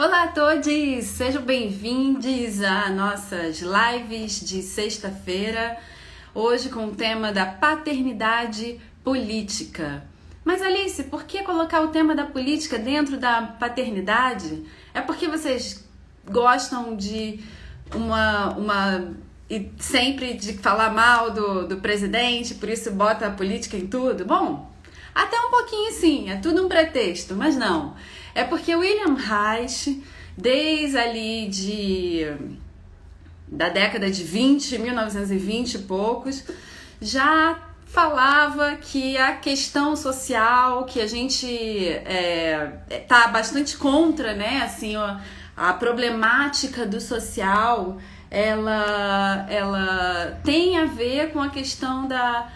Olá a todos, sejam bem-vindos a nossas lives de sexta-feira, hoje com o tema da paternidade política. Mas Alice, por que colocar o tema da política dentro da paternidade? É porque vocês gostam de e sempre de falar mal do presidente, por isso bota a política em tudo? Bom, até um pouquinho sim, é tudo um pretexto, mas não. É porque William Reich, desde ali da década de 1920 e poucos, já falava que a questão social, que a gente tá bastante contra, né, assim, a problemática do social, ela tem a ver com a questão da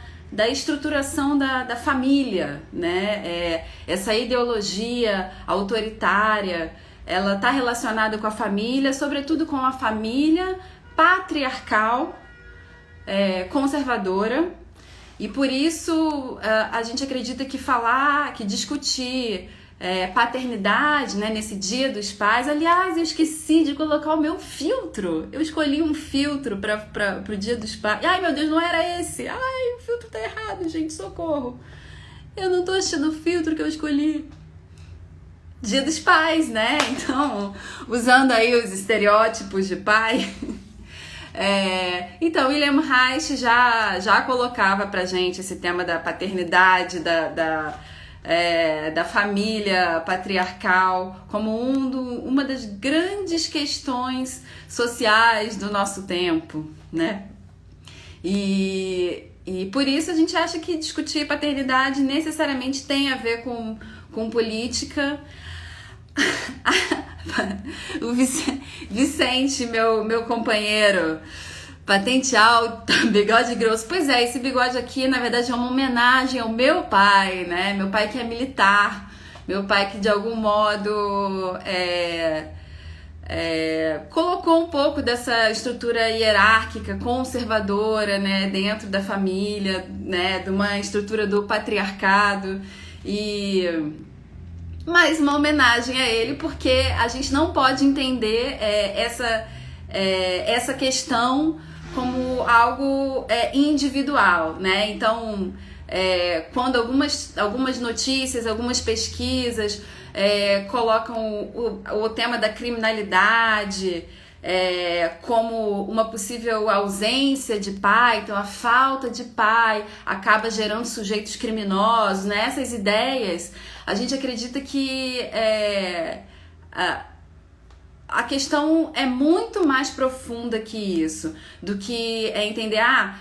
estruturação da família, né? Essa ideologia autoritária, ela está relacionada com a família, sobretudo com a família patriarcal, conservadora, e por isso a gente acredita que discutir paternidade, né, nesse Dia dos Pais. Aliás, eu esqueci de colocar o meu filtro. Eu escolhi um filtro para o Dia dos Pais. Ai, meu Deus, não era esse. Ai, o filtro tá errado, gente, socorro. Eu não tô achando o filtro que eu escolhi. Dia dos Pais, né? Então, usando aí os estereótipos de pai. Então, William Reich já colocava pra gente esse tema da paternidade, da família patriarcal como uma das grandes questões sociais do nosso tempo, né? E por isso a gente acha que discutir paternidade necessariamente tem a ver com política. O Vicente, meu companheiro, patente alta, bigode grosso. Pois é, esse bigode aqui, na verdade, é uma homenagem ao meu pai, né? Meu pai que é militar, meu pai que de algum modo colocou um pouco dessa estrutura hierárquica, conservadora, né? Dentro da família, né? De uma estrutura do patriarcado. Mais uma homenagem a ele, porque a gente não pode entender essa questão como algo individual, né? Então, quando algumas notícias, algumas pesquisas colocam o tema da criminalidade como uma possível ausência de pai, então a falta de pai acaba gerando sujeitos criminosos, né? Essas ideias, a gente acredita que a questão é muito mais profunda que isso, do que entender a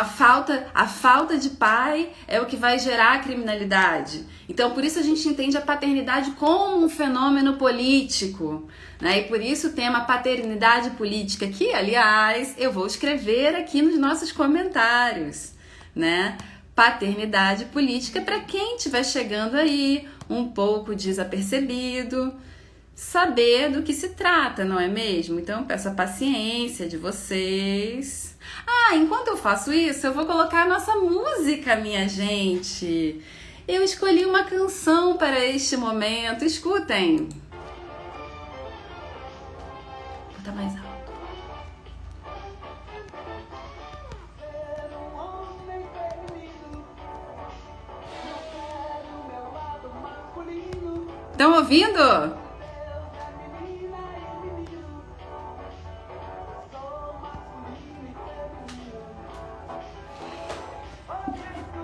falta de pai é o que vai gerar a criminalidade. Então, por isso a gente entende a paternidade como um fenômeno político, né? E por isso o tema paternidade política, que, aliás, eu vou escrever aqui nos nossos comentários, né? Paternidade política, para quem estiver chegando aí um pouco desapercebido, saber do que se trata, não é mesmo? Então, eu peço a paciência de vocês. Enquanto eu faço isso, eu vou colocar a nossa música, minha gente. Eu escolhi uma canção para este momento. Escutem. Vou botar mais alto. Estão ouvindo?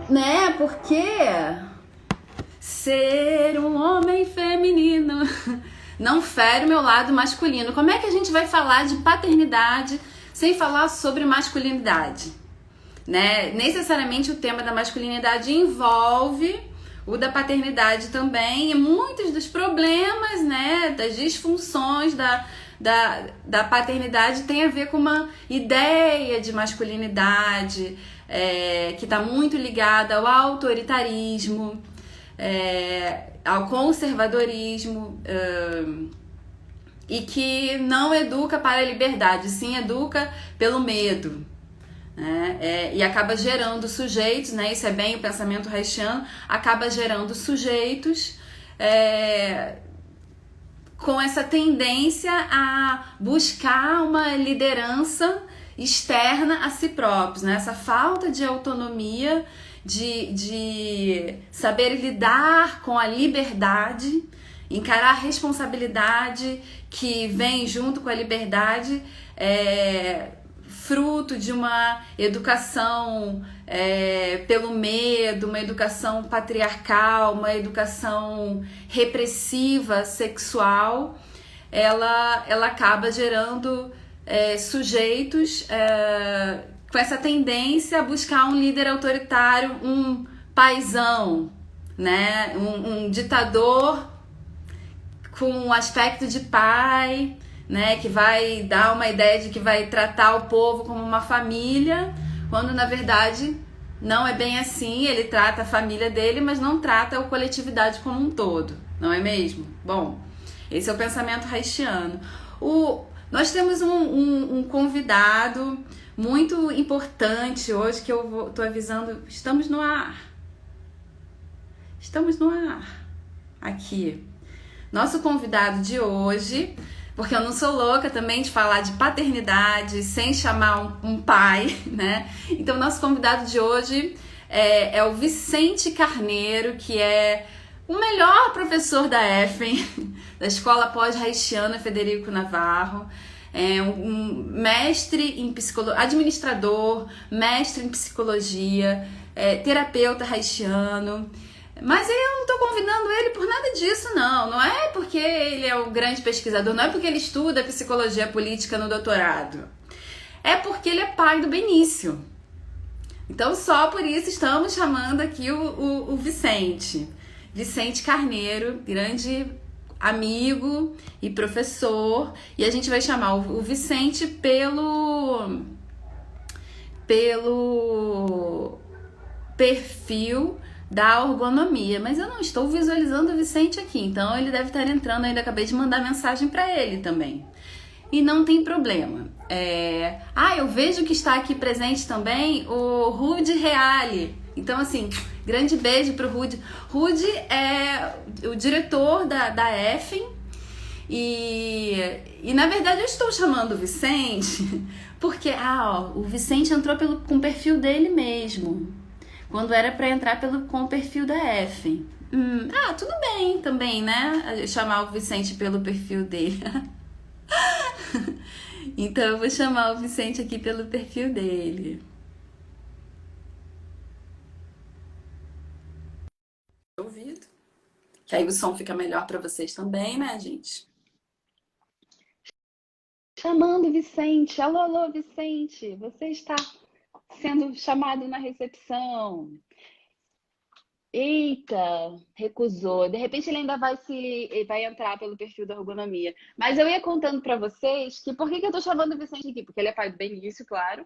Né? Porque ser um homem feminino não fere o meu lado masculino. Como é que a gente vai falar de paternidade sem falar sobre masculinidade? Né? Necessariamente o tema da masculinidade envolve o da paternidade também, e muitos dos problemas, né, das disfunções da paternidade tem a ver com uma ideia de masculinidade que está muito ligada ao autoritarismo, ao conservadorismo, e que não educa para a liberdade, sim educa pelo medo. E acaba gerando sujeitos, né? Isso é bem o pensamento reichiano, acaba gerando sujeitos com essa tendência a buscar uma liderança externa a si próprios, né? Essa falta de autonomia, de saber lidar com a liberdade, encarar a responsabilidade que vem junto com a liberdade, fruto de uma educação pelo medo, uma educação patriarcal, uma educação repressiva, sexual, ela acaba gerando sujeitos com essa tendência a buscar um líder autoritário, um paizão, né? Um ditador com um aspecto de pai, né, que vai dar uma ideia de que vai tratar o povo como uma família, quando na verdade não é bem assim. Ele trata a família dele, mas não trata a coletividade como um todo, não é mesmo? Bom, esse é o pensamento haitiano. Nós temos um convidado muito importante hoje que eu tô avisando. Estamos no ar aqui. Nosso convidado de hoje, porque eu não sou louca também de falar de paternidade sem chamar um pai, né? Então, nosso convidado de hoje é o Vicente Carneiro, que é o melhor professor da EFEM, da Escola Pós-Haitiana Federico Navarro. É um mestre em psicologia, administrador, mestre em psicologia, terapeuta haitiano. Mas eu não tô convidando ele por nada disso, não. Não é porque ele é um grande pesquisador, não é porque ele estuda psicologia política no doutorado. É porque ele é pai do Benício. Então, só por isso estamos chamando aqui o Vicente. Vicente Carneiro, grande amigo e professor. E a gente vai chamar o Vicente pelo perfil da ergonomia, mas eu não estou visualizando o Vicente aqui, então ele deve estar entrando, ainda acabei de mandar mensagem para ele também. E não tem problema. Eu vejo que está aqui presente também o Rudy Reale. Então, assim, grande beijo pro Rudy. Rudy é o diretor da EFEM e na verdade eu estou chamando o Vicente porque o Vicente entrou com o perfil dele mesmo, quando era para entrar com o perfil da EFEM. Tudo bem também, né? Chamar o Vicente pelo perfil dele. Então eu vou chamar o Vicente aqui pelo perfil dele. Ouvido? Que aí o som fica melhor para vocês também, né, gente? Chamando Vicente. Alô, alô, Vicente. Você está sendo chamado na recepção. Eita, recusou. De repente ele ainda vai entrar pelo perfil da ergonomia. Mas eu ia contando para vocês que por que eu tô chamando o Vicente aqui? Porque ele é pai do Benício, claro.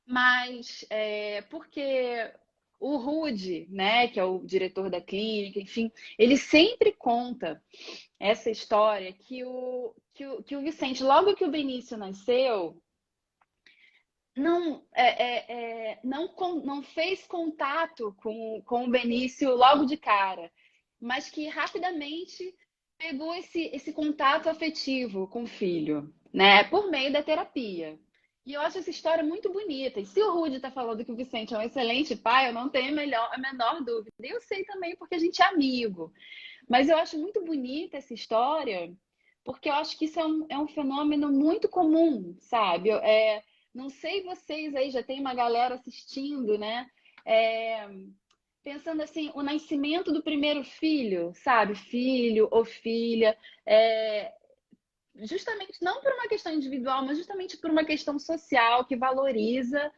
Mas porque o Rude, né, que é o diretor da clínica, enfim, ele sempre conta essa história que o Vicente, logo que o Benício nasceu, não fez contato com o Benício logo de cara, mas que rapidamente pegou esse contato afetivo com o filho, né, por meio da terapia. E eu acho essa história muito bonita. E se o Rudy está falando que o Vicente é um excelente pai, eu não tenho a menor dúvida. Eu sei também porque a gente é amigo. Mas eu acho muito bonita essa história, porque eu acho que isso é um fenômeno muito comum, sabe? Não sei vocês aí, já tem uma galera assistindo, né? Pensando assim, o nascimento do primeiro filho, sabe? Filho ou filha, justamente não por uma questão individual, mas justamente por uma questão social que valoriza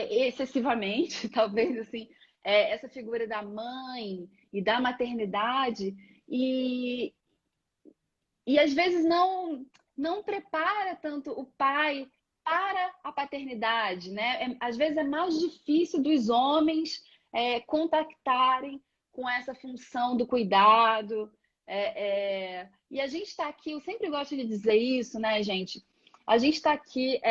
excessivamente, talvez assim, essa figura da mãe e da maternidade e às vezes não prepara tanto o pai para a paternidade, né? Às vezes é mais difícil dos homens contactarem com essa função do cuidado. E a gente está aqui, eu sempre gosto de dizer isso, né, gente? A gente está aqui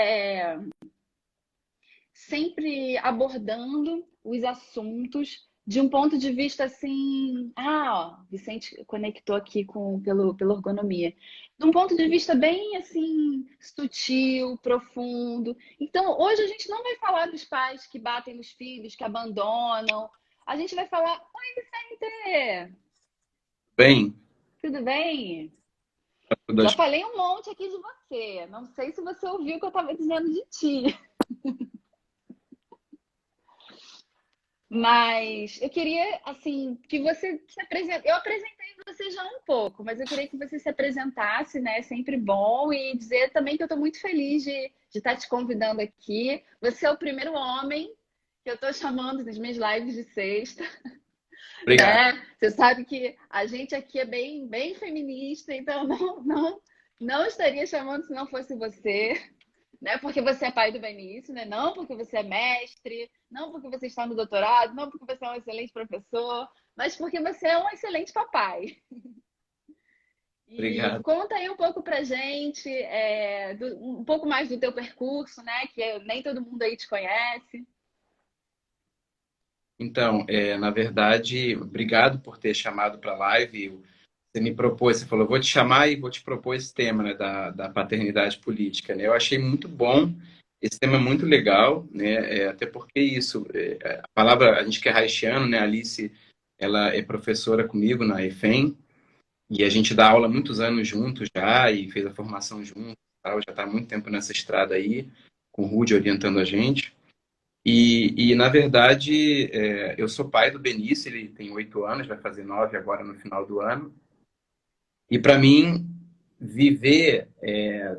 sempre abordando os assuntos de um ponto de vista assim, ó, Vicente conectou aqui pela ergonomia. De um ponto de vista bem assim, sutil, profundo. Então, hoje a gente não vai falar dos pais que batem nos filhos, que abandonam. A gente vai falar, oi, Vicente, Bem, tudo bem? Já das... falei um monte aqui de você. Não sei se você ouviu o que eu estava dizendo de ti. Mas eu queria, assim, que você se apresentasse. Eu apresentei você já um pouco, mas eu queria que você se apresentasse, né? É sempre bom. E dizer também que eu estou muito feliz de estar te convidando aqui. Você é o primeiro homem que eu estou chamando nas minhas lives de sexta, Obrigado. né? Você sabe que a gente aqui é bem feminista, então não estaria chamando se não fosse você. Né? Porque você é pai do Benício, né? Não porque você é mestre, não porque você está no doutorado, não porque você é um excelente professor, mas porque você é um excelente papai. E Obrigado. conta aí um pouco pra gente, um pouco mais do teu percurso, né? Que nem todo mundo aí te conhece. Então, na verdade, obrigado por ter chamado para a live. Você me propôs, você falou, vou te chamar e vou te propor esse tema, né, da paternidade política, né? Eu achei muito bom, esse tema é muito legal, né? Até porque isso, a palavra, a gente que é haitiano, né? A Alice, ela é professora comigo na EFEM, e a gente dá aula há muitos anos juntos já, e fez a formação juntos, tal, já está há muito tempo nessa estrada aí, com o Rude orientando a gente. Na verdade, eu sou pai do Benício, ele tem 8 anos, vai fazer 9 agora no final do ano. E para mim, viver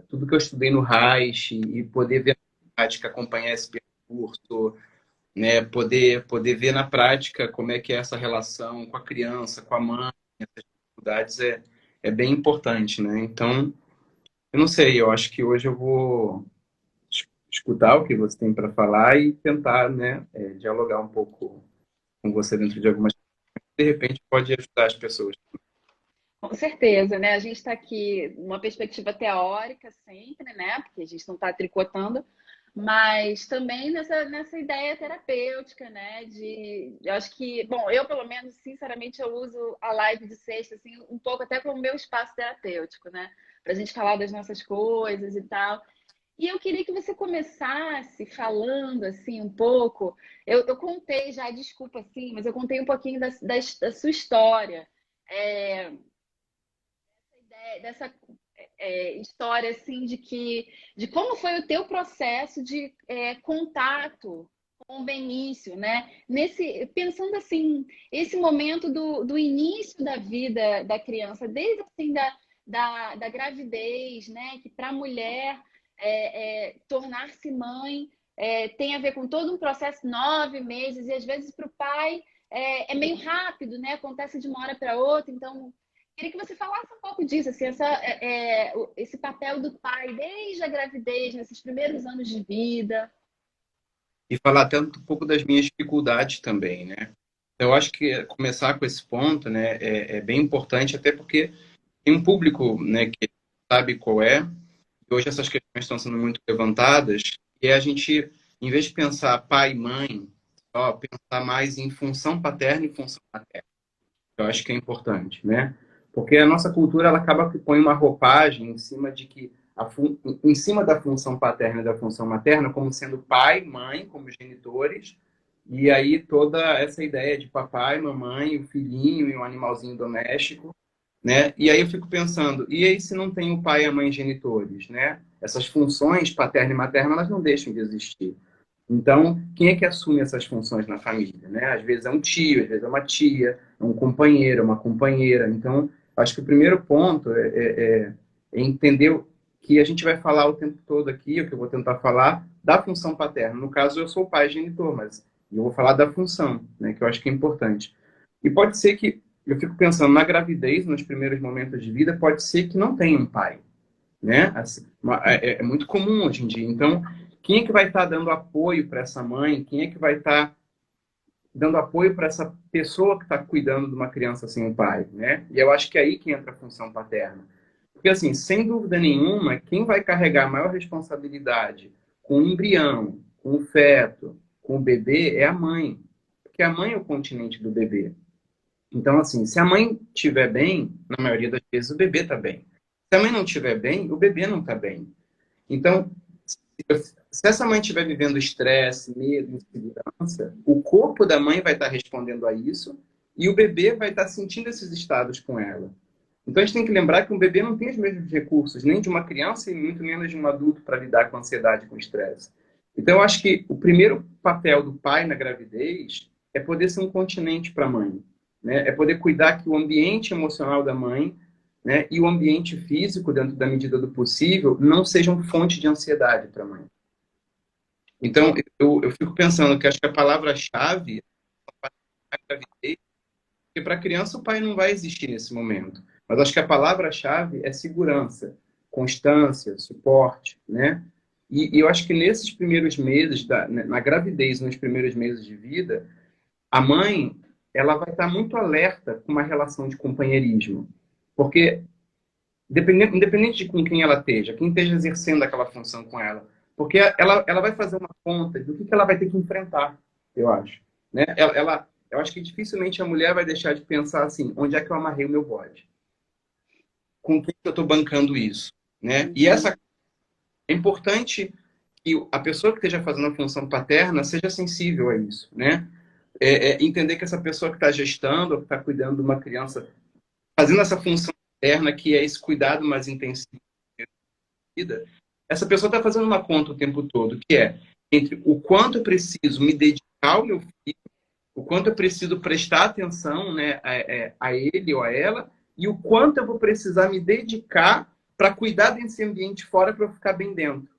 tudo que eu estudei no Reich e poder ver na prática, acompanhar esse percurso, né, poder ver na prática como é que é essa relação com a criança, com a mãe, essas dificuldades é bem importante, né? Então, eu não sei, eu acho que hoje eu vou escutar o que você tem para falar e tentar, né, dialogar um pouco com você dentro de algumas de repente pode ajudar as pessoas. Com certeza, né? A gente está aqui numa perspectiva teórica sempre, né? Porque a gente não está tricotando, mas também nessa ideia terapêutica, né? Eu acho que, bom, eu pelo menos, sinceramente, eu uso a live de sexta, assim, um pouco até como meu espaço terapêutico, né? Para a gente falar das nossas coisas e tal. E eu queria que você começasse falando, assim, um pouco. Eu contei já, desculpa, assim, mas eu contei um pouquinho da sua história. É, dessa história assim de como foi o teu processo de contato com o Benício, né? Nesse pensando assim, esse momento do início da vida da criança, desde assim da gravidez, né? Que para a mulher tornar-se mãe tem a ver com todo um processo 9 meses e às vezes para o pai é meio rápido, né? Acontece de uma hora para outra, então queria que você falasse um pouco disso, assim, esse papel do pai desde a gravidez, nesses primeiros anos de vida. E falar até um pouco das minhas dificuldades também, né? Então, eu acho que começar com esse ponto, né, é bem importante, até porque tem um público, né, que sabe qual é, e hoje essas questões estão sendo muito levantadas, e a gente, em vez de pensar pai e mãe, só pensar mais em função paterna e função materna. Eu acho que é importante, né? Porque a nossa cultura ela acaba que põe uma roupagem em cima de que em cima da função paterna e da função materna como sendo pai, mãe, como genitores, e aí toda essa ideia de papai, mamãe, o filhinho e um animalzinho doméstico, né? E aí eu fico pensando, e aí se não tem o pai e a mãe genitores, né? Essas funções paterna e materna, elas não deixam de existir. Então, quem é que assume essas funções na família, né? Às vezes é um tio, às vezes é uma tia, é um companheiro, é uma companheira. Então, acho que o primeiro ponto é entender que a gente vai falar o tempo todo aqui, o que eu vou tentar falar, da função paterna. No caso, eu sou o pai genitor, mas eu vou falar da função, né? Que eu acho que é importante. E pode ser que, eu fico pensando, na gravidez, nos primeiros momentos de vida, pode ser que não tenha um pai, né? Assim, é muito comum hoje em dia. Então, quem é que vai estar dando apoio para essa mãe? Quem é que vai estar dando apoio para essa pessoa que está cuidando de uma criança sem um pai, né? E eu acho que é aí que entra a função paterna. Porque, assim, sem dúvida nenhuma, quem vai carregar a maior responsabilidade com o embrião, com o feto, com o bebê, é a mãe. porque a mãe é o continente do bebê. Então, assim, se a mãe estiver bem, na maioria das vezes o bebê está bem. Se a mãe não estiver bem, o bebê não está bem. Então, se essa mãe estiver vivendo estresse, medo, insegurança, o corpo da mãe vai estar respondendo a isso e o bebê vai estar sentindo esses estados com ela. Então, a gente tem que lembrar que um bebê não tem os mesmos recursos, nem de uma criança e muito menos de um adulto para lidar com ansiedade e com estresse. Então, eu acho que o primeiro papel do pai na gravidez é poder ser um continente para a mãe, né? É poder cuidar que o ambiente emocional da mãe, né, e o ambiente físico, dentro da medida do possível, não sejam fonte de ansiedade para a mãe. Então, eu fico pensando que acho que a palavra-chave é gravidez, porque para a criança o pai não vai existir nesse momento. Mas acho que a palavra-chave é segurança, constância, suporte, né? E eu acho que nesses primeiros meses, na gravidez, nos primeiros meses de vida, a mãe ela vai estar muito alerta com uma relação de companheirismo. Porque, independente de com quem ela esteja, quem esteja exercendo aquela função com ela, porque ela vai fazer uma conta do que ela vai ter que enfrentar, eu acho. Né? Eu acho que dificilmente a mulher vai deixar de pensar assim, onde é que eu amarrei o meu bode? Com quem eu estou bancando isso? Né? E essa é importante que a pessoa que esteja fazendo a função paterna seja sensível a isso, né? Entender que essa pessoa que está gestando, ou que está cuidando de uma criança, fazendo essa função paterna, que é esse cuidado mais intensivo da vida, essa pessoa está fazendo uma conta o tempo todo, que é entre o quanto eu preciso me dedicar ao meu filho, o quanto eu preciso prestar atenção, né, a ele ou a ela, e o quanto eu vou precisar me dedicar para cuidar desse ambiente fora para eu ficar bem dentro.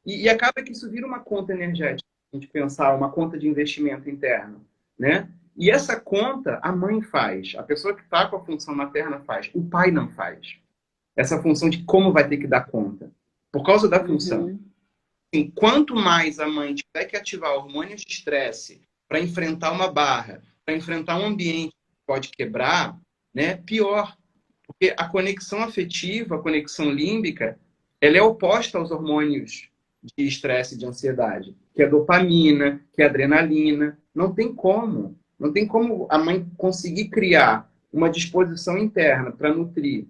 E acaba que isso vira uma conta energética, a gente pensar, uma conta de investimento interno, né? E essa conta a mãe faz, a pessoa que está com a função materna faz, o pai não faz. Essa função de como vai ter que dar conta, por causa da função. Assim, quanto mais a mãe tiver que ativar hormônios de estresse para enfrentar uma barra, para enfrentar um ambiente que pode quebrar, né, pior. Porque a conexão afetiva, a conexão límbica, ela é oposta aos hormônios de estresse e de ansiedade, que é dopamina, que é adrenalina. Não tem como. Não tem como a mãe conseguir criar uma disposição interna para nutrir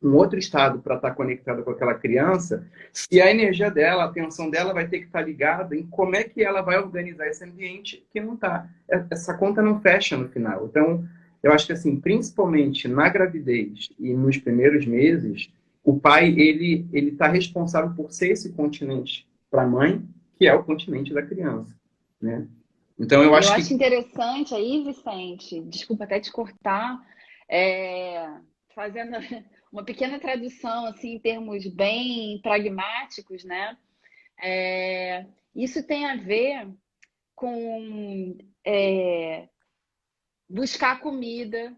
um outro estado para estar conectada com aquela criança, se a energia dela, a atenção dela vai ter que estar ligada em como é que ela vai organizar esse ambiente que não está. Essa conta não fecha no final. Então, eu acho que, assim, principalmente na gravidez e nos primeiros meses, o pai, ele está responsável por ser esse continente para a mãe, que é o continente da criança, né? Então, eu acho interessante aí, Vicente, desculpa até te cortar, fazendo uma pequena tradução, assim, em termos bem pragmáticos, né? Isso tem a ver com buscar comida,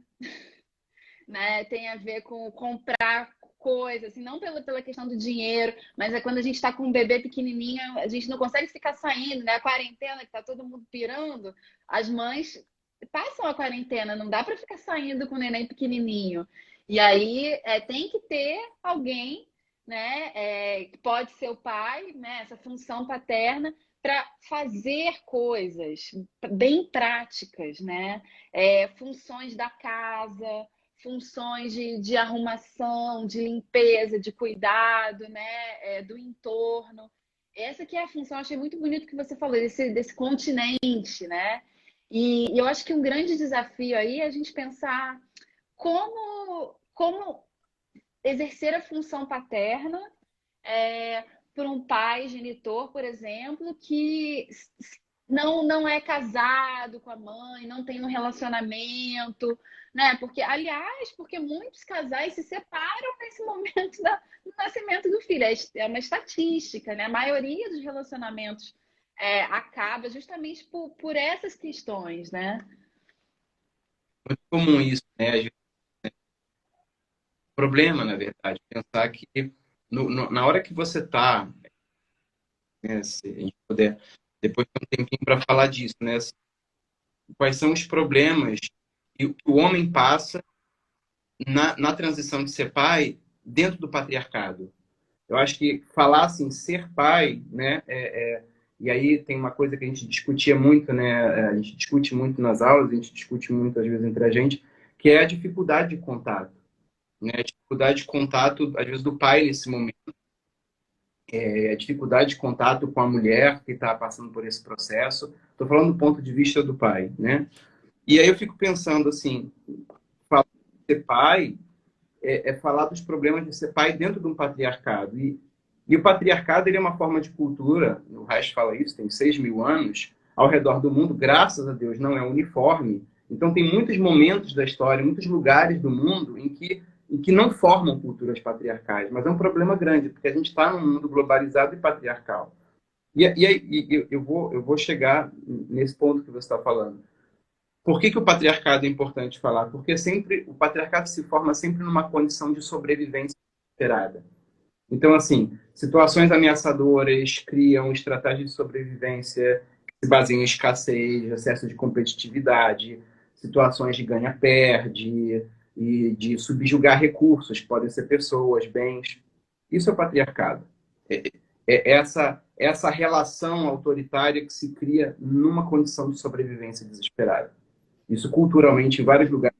né? Tem a ver com comprar coisas, assim, não pela questão do dinheiro, mas é quando a gente está com um bebê pequenininho, a gente não consegue ficar saindo, né? A quarentena, que tá todo mundo pirando, as mães passam a quarentena, não dá para ficar saindo com o neném pequenininho. E aí tem que ter alguém, né? Que pode ser o pai, né? Essa função paterna para fazer coisas bem práticas, né? Funções da casa, funções de arrumação, de limpeza, de cuidado, né? Do entorno. Essa que é a função, eu achei muito bonito que você falou, desse continente, né? E eu acho que um grande desafio aí é a gente pensar como exercer a função paterna por um pai genitor, por exemplo, que não é casado com a mãe, não tem um relacionamento, né? Porque muitos casais se separam nesse momento do nascimento do filho. É uma estatística, né? A maioria dos relacionamentos acaba justamente por essas questões, né? muito comum isso, né? Problema, na verdade, pensar que na hora que você está, né, se a gente puder depois ter um tempinho para falar disso, né? Quais são os problemas que o homem passa na transição de ser pai dentro do patriarcado. Eu acho que falar assim, ser pai, né, E aí tem uma coisa que a gente discutia muito, né? A gente discute muito nas aulas, a gente discute muito às vezes entre a gente, que é a dificuldade de contato, né? A dificuldade de contato, às vezes, do pai nesse momento, a dificuldade de contato com a mulher que está passando por esse processo. Estou falando do ponto de vista do pai, né? E aí eu fico pensando assim, falar de ser pai é falar dos problemas de ser pai dentro de um patriarcado. E o patriarcado ele é uma forma de cultura, o Reich fala isso, tem 6.000 anos, ao redor do mundo, graças a Deus, não é uniforme. Então tem muitos momentos da história, muitos lugares do mundo em que não formam culturas patriarcais, mas é um problema grande, porque a gente está num mundo globalizado e patriarcal. Eu vou chegar nesse ponto que você está falando. Por que o patriarcado é importante falar? Porque sempre o patriarcado se forma sempre numa condição de sobrevivência esperada. Então, assim, situações ameaçadoras criam estratégias de sobrevivência que se baseiam em escassez, excesso de competitividade, situações de ganha-perde e de subjugar recursos, podem ser pessoas, bens. Isso é o patriarcado. É essa relação autoritária que se cria numa condição de sobrevivência desesperada. Isso culturalmente em vários lugares.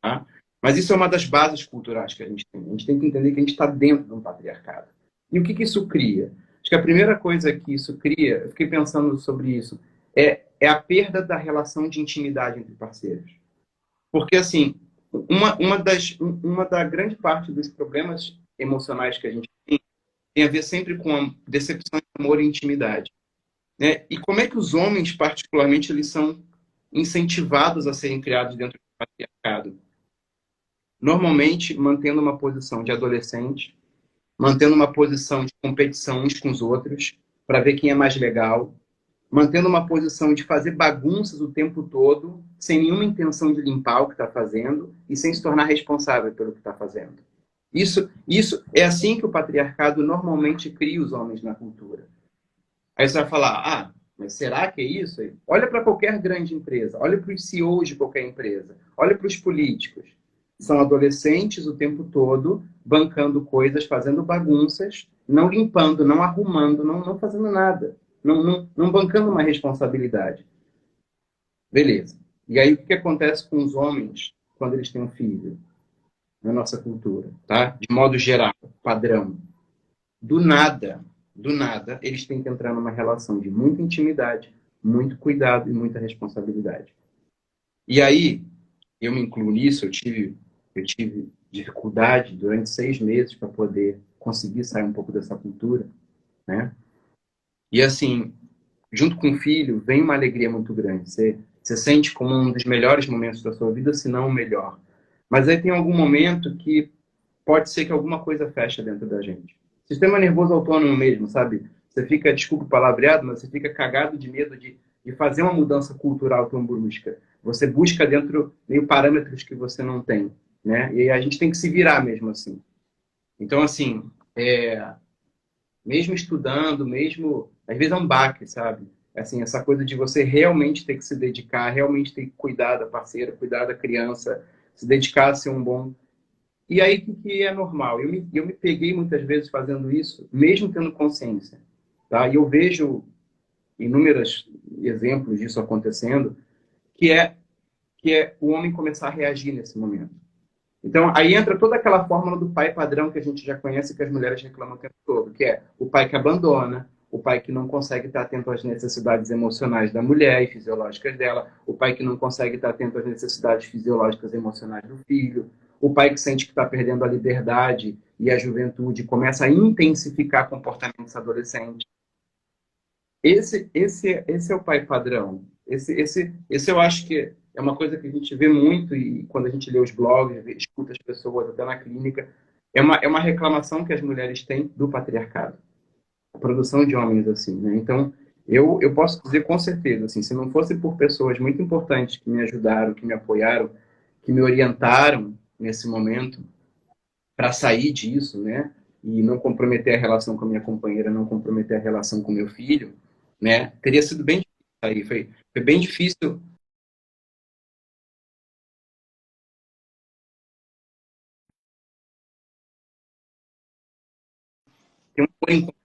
Tá? Mas isso é uma das bases culturais que a gente tem. A gente tem que entender que a gente está dentro de um patriarcado. E o que isso cria? Acho que a primeira coisa que isso cria, eu fiquei pensando sobre isso, é a perda da relação de intimidade entre parceiros. Porque, assim, uma da grande parte dos problemas emocionais que a gente tem a ver sempre com a decepção de amor e intimidade. Né? E como é que os homens, particularmente, eles são incentivados a serem criados dentro do patriarcado? Normalmente mantendo uma posição de adolescente, mantendo uma posição de competição uns com os outros, para ver quem é mais legal, mantendo uma posição de fazer bagunças o tempo todo, sem nenhuma intenção de limpar o que está fazendo e sem se tornar responsável pelo que está fazendo. Isso é assim que o patriarcado normalmente cria os homens na cultura. Aí você vai falar, mas será que é isso? Olha para qualquer grande empresa, olha para os CEOs de qualquer empresa, olha para os políticos. São adolescentes o tempo todo, bancando coisas, fazendo bagunças, não limpando, não arrumando, não fazendo nada. Não bancando uma responsabilidade. Beleza. E aí o que acontece com os homens quando eles têm um filho? Na nossa cultura, tá? De modo geral, padrão. Do nada, eles têm que entrar numa relação de muita intimidade, muito cuidado e muita responsabilidade. E aí, eu me incluo nisso, eu tive dificuldade durante 6 meses para poder conseguir sair um pouco dessa cultura, né? E assim, junto com o filho, vem uma alegria muito grande. Você sente como um dos melhores momentos da sua vida, se não o melhor. Mas aí tem algum momento que pode ser que alguma coisa feche dentro da gente. Sistema nervoso autônomo mesmo, sabe? Você fica, desculpa o palavreado, mas você fica cagado de medo de fazer uma mudança cultural tão brusca. Você busca dentro meio parâmetros que você não tem, né? E a gente tem que se virar mesmo assim. Então, assim, mesmo estudando, mesmo... Às vezes é um baque, sabe? Assim, essa coisa de você realmente ter que se dedicar, realmente ter que cuidar da parceira, cuidar da criança, se dedicar a ser um bom... E aí, o que é normal? Eu me peguei muitas vezes fazendo isso, mesmo tendo consciência. Tá? E eu vejo inúmeros exemplos disso acontecendo, que é o homem começar a reagir nesse momento. Então, aí entra toda aquela fórmula do pai padrão que a gente já conhece, que as mulheres reclamam o tempo todo, que é o pai que abandona, o pai que não consegue estar atento às necessidades emocionais da mulher e fisiológicas dela, o pai que não consegue estar atento às necessidades fisiológicas e emocionais do filho, o pai que sente que está perdendo a liberdade e a juventude começa a intensificar comportamentos adolescentes. Esse é o pai padrão. Esse eu acho que é uma coisa que a gente vê muito e quando a gente lê os blogs, escuta as pessoas até na clínica, é uma reclamação que as mulheres têm do patriarcado. A produção de homens assim, né? Então, eu posso dizer com certeza, assim, se não fosse por pessoas muito importantes que me ajudaram, que me apoiaram, que me orientaram nesse momento para sair disso, né? E não comprometer a relação com a minha companheira, não comprometer a relação com meu filho, né? Teria sido bem difícil sair. Foi bem difícil. Ter um por enquanto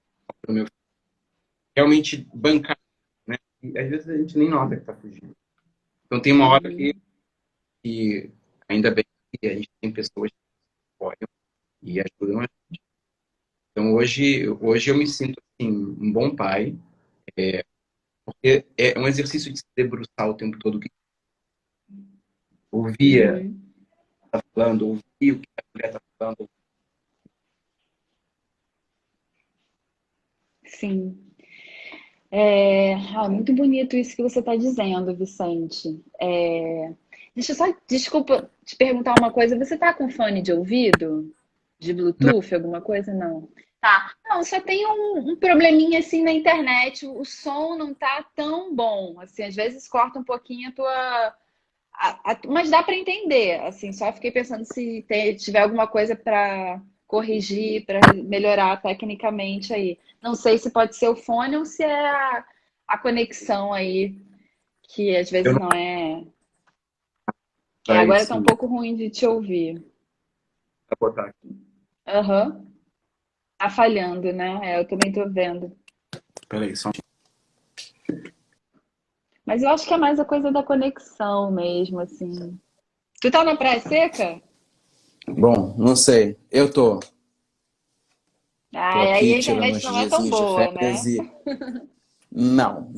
pro meu filho. realmente bancar, né? E às vezes a gente nem nota que está fugindo. Então tem uma hora que ainda bem que a gente tem pessoas que apoiam e ajudam a gente. Então hoje eu me sinto assim, um bom pai, porque é um exercício de se debruçar o tempo todo, que ouvia Uhum. tá falando, ouvir o que a mulher está falando. Sim. Muito bonito isso que você está dizendo, Vicente. Deixa eu só, desculpa te perguntar uma coisa. Você está com fone de ouvido? De Não, Bluetooth, alguma coisa? Não. Tá. Não, só tem um probleminha assim na internet. O som não tá tão bom. Assim, às vezes corta um pouquinho a tua. Mas dá para entender. Assim, só fiquei pensando se tiver alguma coisa para corrigir, para melhorar tecnicamente aí. Não sei se pode ser o fone ou se é a conexão aí, que às eu vezes não não é. vai Agora tá um sim pouco ruim de te ouvir. botar aqui. Aham. Tá falhando, né? Eu também tô vendo. Peraí, só Mas eu acho que é mais a coisa da conexão mesmo, assim. Tu tá na Praia Seca? Bom, não sei. Tô Aí aqui a tirando uns internet não é tão diazinhos de boa, férias né? e não.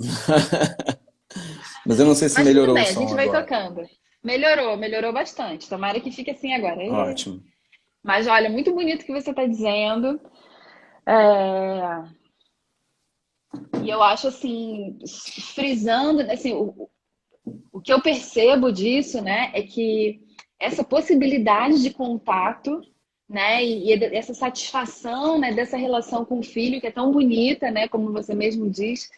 Mas eu não sei se Mas tudo melhorou o bem, a som gente vai agora. tocando. Melhorou, melhorou bastante. Tomara que fique assim agora. Ótimo. Mas olha, muito bonito o que você está dizendo. É, E eu acho assim, frisando, assim, o que eu percebo disso, né, é que essa possibilidade de contato, né, e essa satisfação, né, dessa relação com o filho, que é tão bonita, né, como você mesmo diz,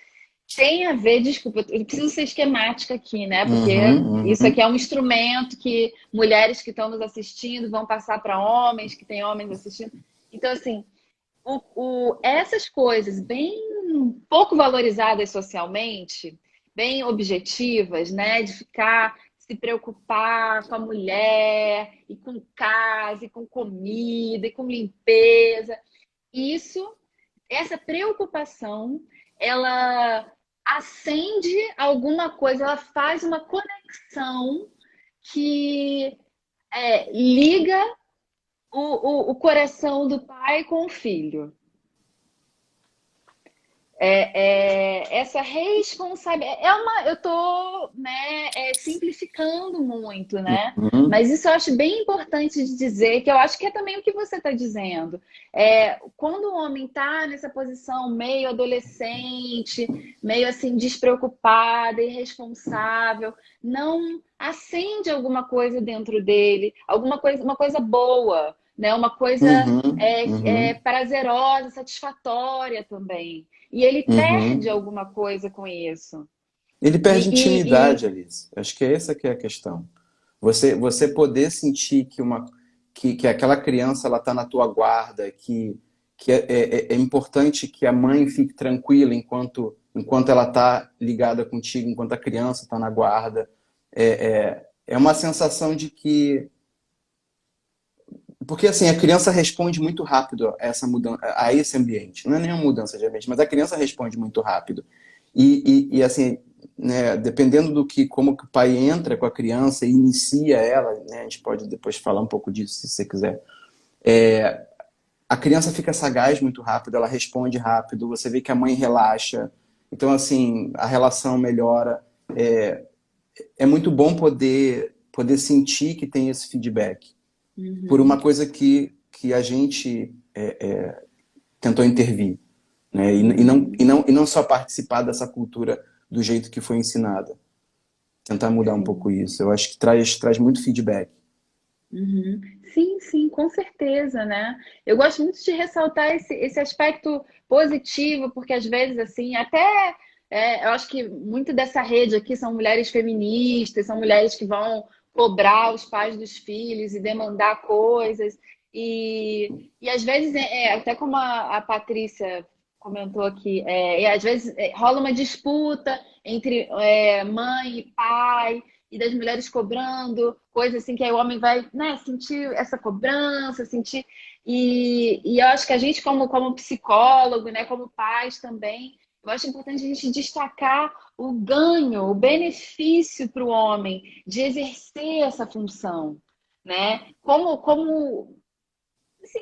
tem a ver, desculpa, eu preciso ser esquemática aqui, né? Porque Uhum, isso aqui uhum, é um instrumento que mulheres que estão nos assistindo vão passar para homens, que tem homens assistindo. Então, assim, essas coisas bem pouco valorizadas socialmente, bem objetivas, né? De ficar se preocupar com a mulher, e com casa, e com comida, e com limpeza. Isso, essa preocupação, ela acende alguma coisa, ela faz uma conexão que liga o coração do pai com o filho. Essa responsabilidade eu tô, né, simplificando muito, né? uhum, Mas isso eu acho bem importante de dizer, que eu acho que é também o que você está dizendo. Quando o homem está nessa posição meio adolescente, meio assim despreocupada, irresponsável, não acende alguma coisa dentro dele, alguma coisa, uma coisa boa, né? Uma coisa uhum, uhum, prazerosa, satisfatória também. E ele perde uhum. alguma coisa com isso. Ele perde intimidade, E Alice. Acho que é essa que é a questão. Você poder sentir que aquela criança ela está na tua guarda, que é importante que a mãe fique tranquila enquanto ela está ligada contigo, enquanto a criança está na guarda. É uma sensação de que. Porque assim, a criança responde muito rápido a essa mudança, a esse ambiente. Não é nenhuma mudança de ambiente, mas a criança responde muito rápido. Assim, né, dependendo do que, como que o pai entra com a criança e inicia ela, né, a gente pode depois falar um pouco disso se você quiser. A criança fica sagaz muito rápido, ela responde rápido, você vê que a mãe relaxa. Então, assim, a relação melhora. É muito bom poder sentir que tem esse feedback por uhum, uma coisa que a gente tentou intervir, né? uhum, E não só participar dessa cultura do jeito que foi ensinada. Tentar mudar um pouco sim. isso. Eu acho que traz muito feedback. Uhum. Sim, sim, com certeza, né? Eu gosto muito de ressaltar esse aspecto positivo, porque às vezes, assim, até eu acho que muito dessa rede aqui são mulheres feministas, são mulheres que vão cobrar os pais dos filhos e demandar coisas. E às vezes, até como a Patrícia comentou aqui, e às vezes rola uma disputa entre mãe e pai e das mulheres cobrando, coisa assim que aí o homem vai, né, sentir essa cobrança, sentir. E eu acho que a gente, como psicólogo, né, como pais também, eu acho importante a gente destacar o ganho, o benefício para o homem de exercer essa função, né?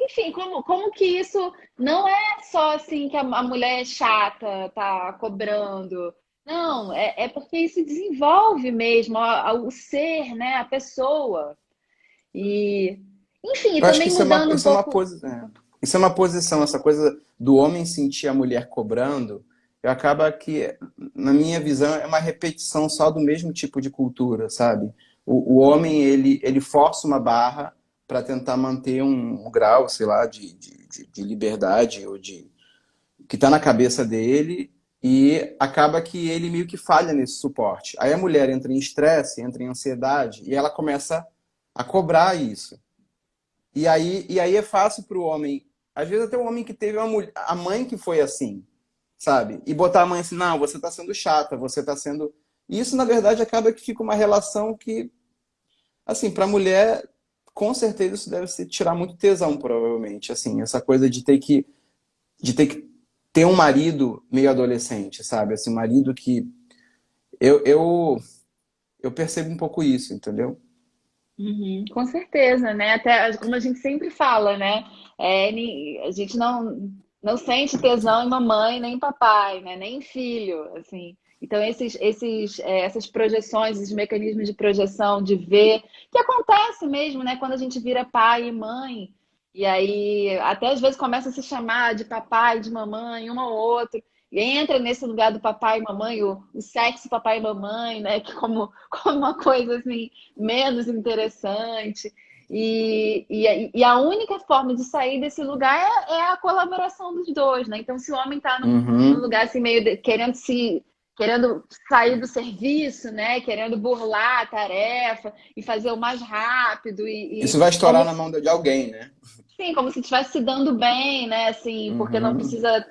Enfim, como que isso não é só assim que a mulher é chata, tá cobrando. Não, é porque isso desenvolve mesmo o ser, né? A pessoa. E, enfim, Eu acho que também mudando um pouco. isso é uma posição, essa coisa do homem sentir a mulher cobrando, acaba que, na minha visão, é uma repetição só do mesmo tipo de cultura, sabe? O homem, ele força uma barra para tentar manter um grau, sei lá, de liberdade, ou de que está na cabeça dele, e acaba que ele meio que falha nesse suporte. Aí a mulher entra em estresse, entra em ansiedade, e ela começa a cobrar isso. E aí é fácil para o homem, às vezes até o homem que teve a mãe que foi assim, sabe? E botar a mãe assim, não, você está sendo chata, você está sendo... Isso, na verdade, acaba que fica uma relação que, assim, para a mulher, com certeza isso deve ser tirar muito tesão, provavelmente. Assim, essa coisa de ter que ter um marido meio adolescente, sabe? Assim, um marido que... Eu percebo um pouco isso, entendeu? Uhum, com certeza, né? Até como a gente sempre fala, né? A gente não sente tesão em mamãe, nem em papai, né? Nem em filho, assim. Então, essas projeções, esses mecanismos de projeção, de ver, que acontece mesmo, né? Quando a gente vira pai e mãe, e aí até às vezes começa a se chamar de papai, de mamãe, um ao outro, e entra nesse lugar do papai e mamãe, o sexo papai e mamãe, né? Que como uma coisa assim menos interessante. E a única forma de sair desse lugar é a colaboração dos dois, né? Então, se o homem está num Uhum, lugar assim meio querendo sair do serviço, né? Querendo burlar a tarefa e fazer o mais rápido isso vai estourar como na mão de alguém, né? sim, como se estivesse se dando bem, né? Assim, porque não Uhum, precisa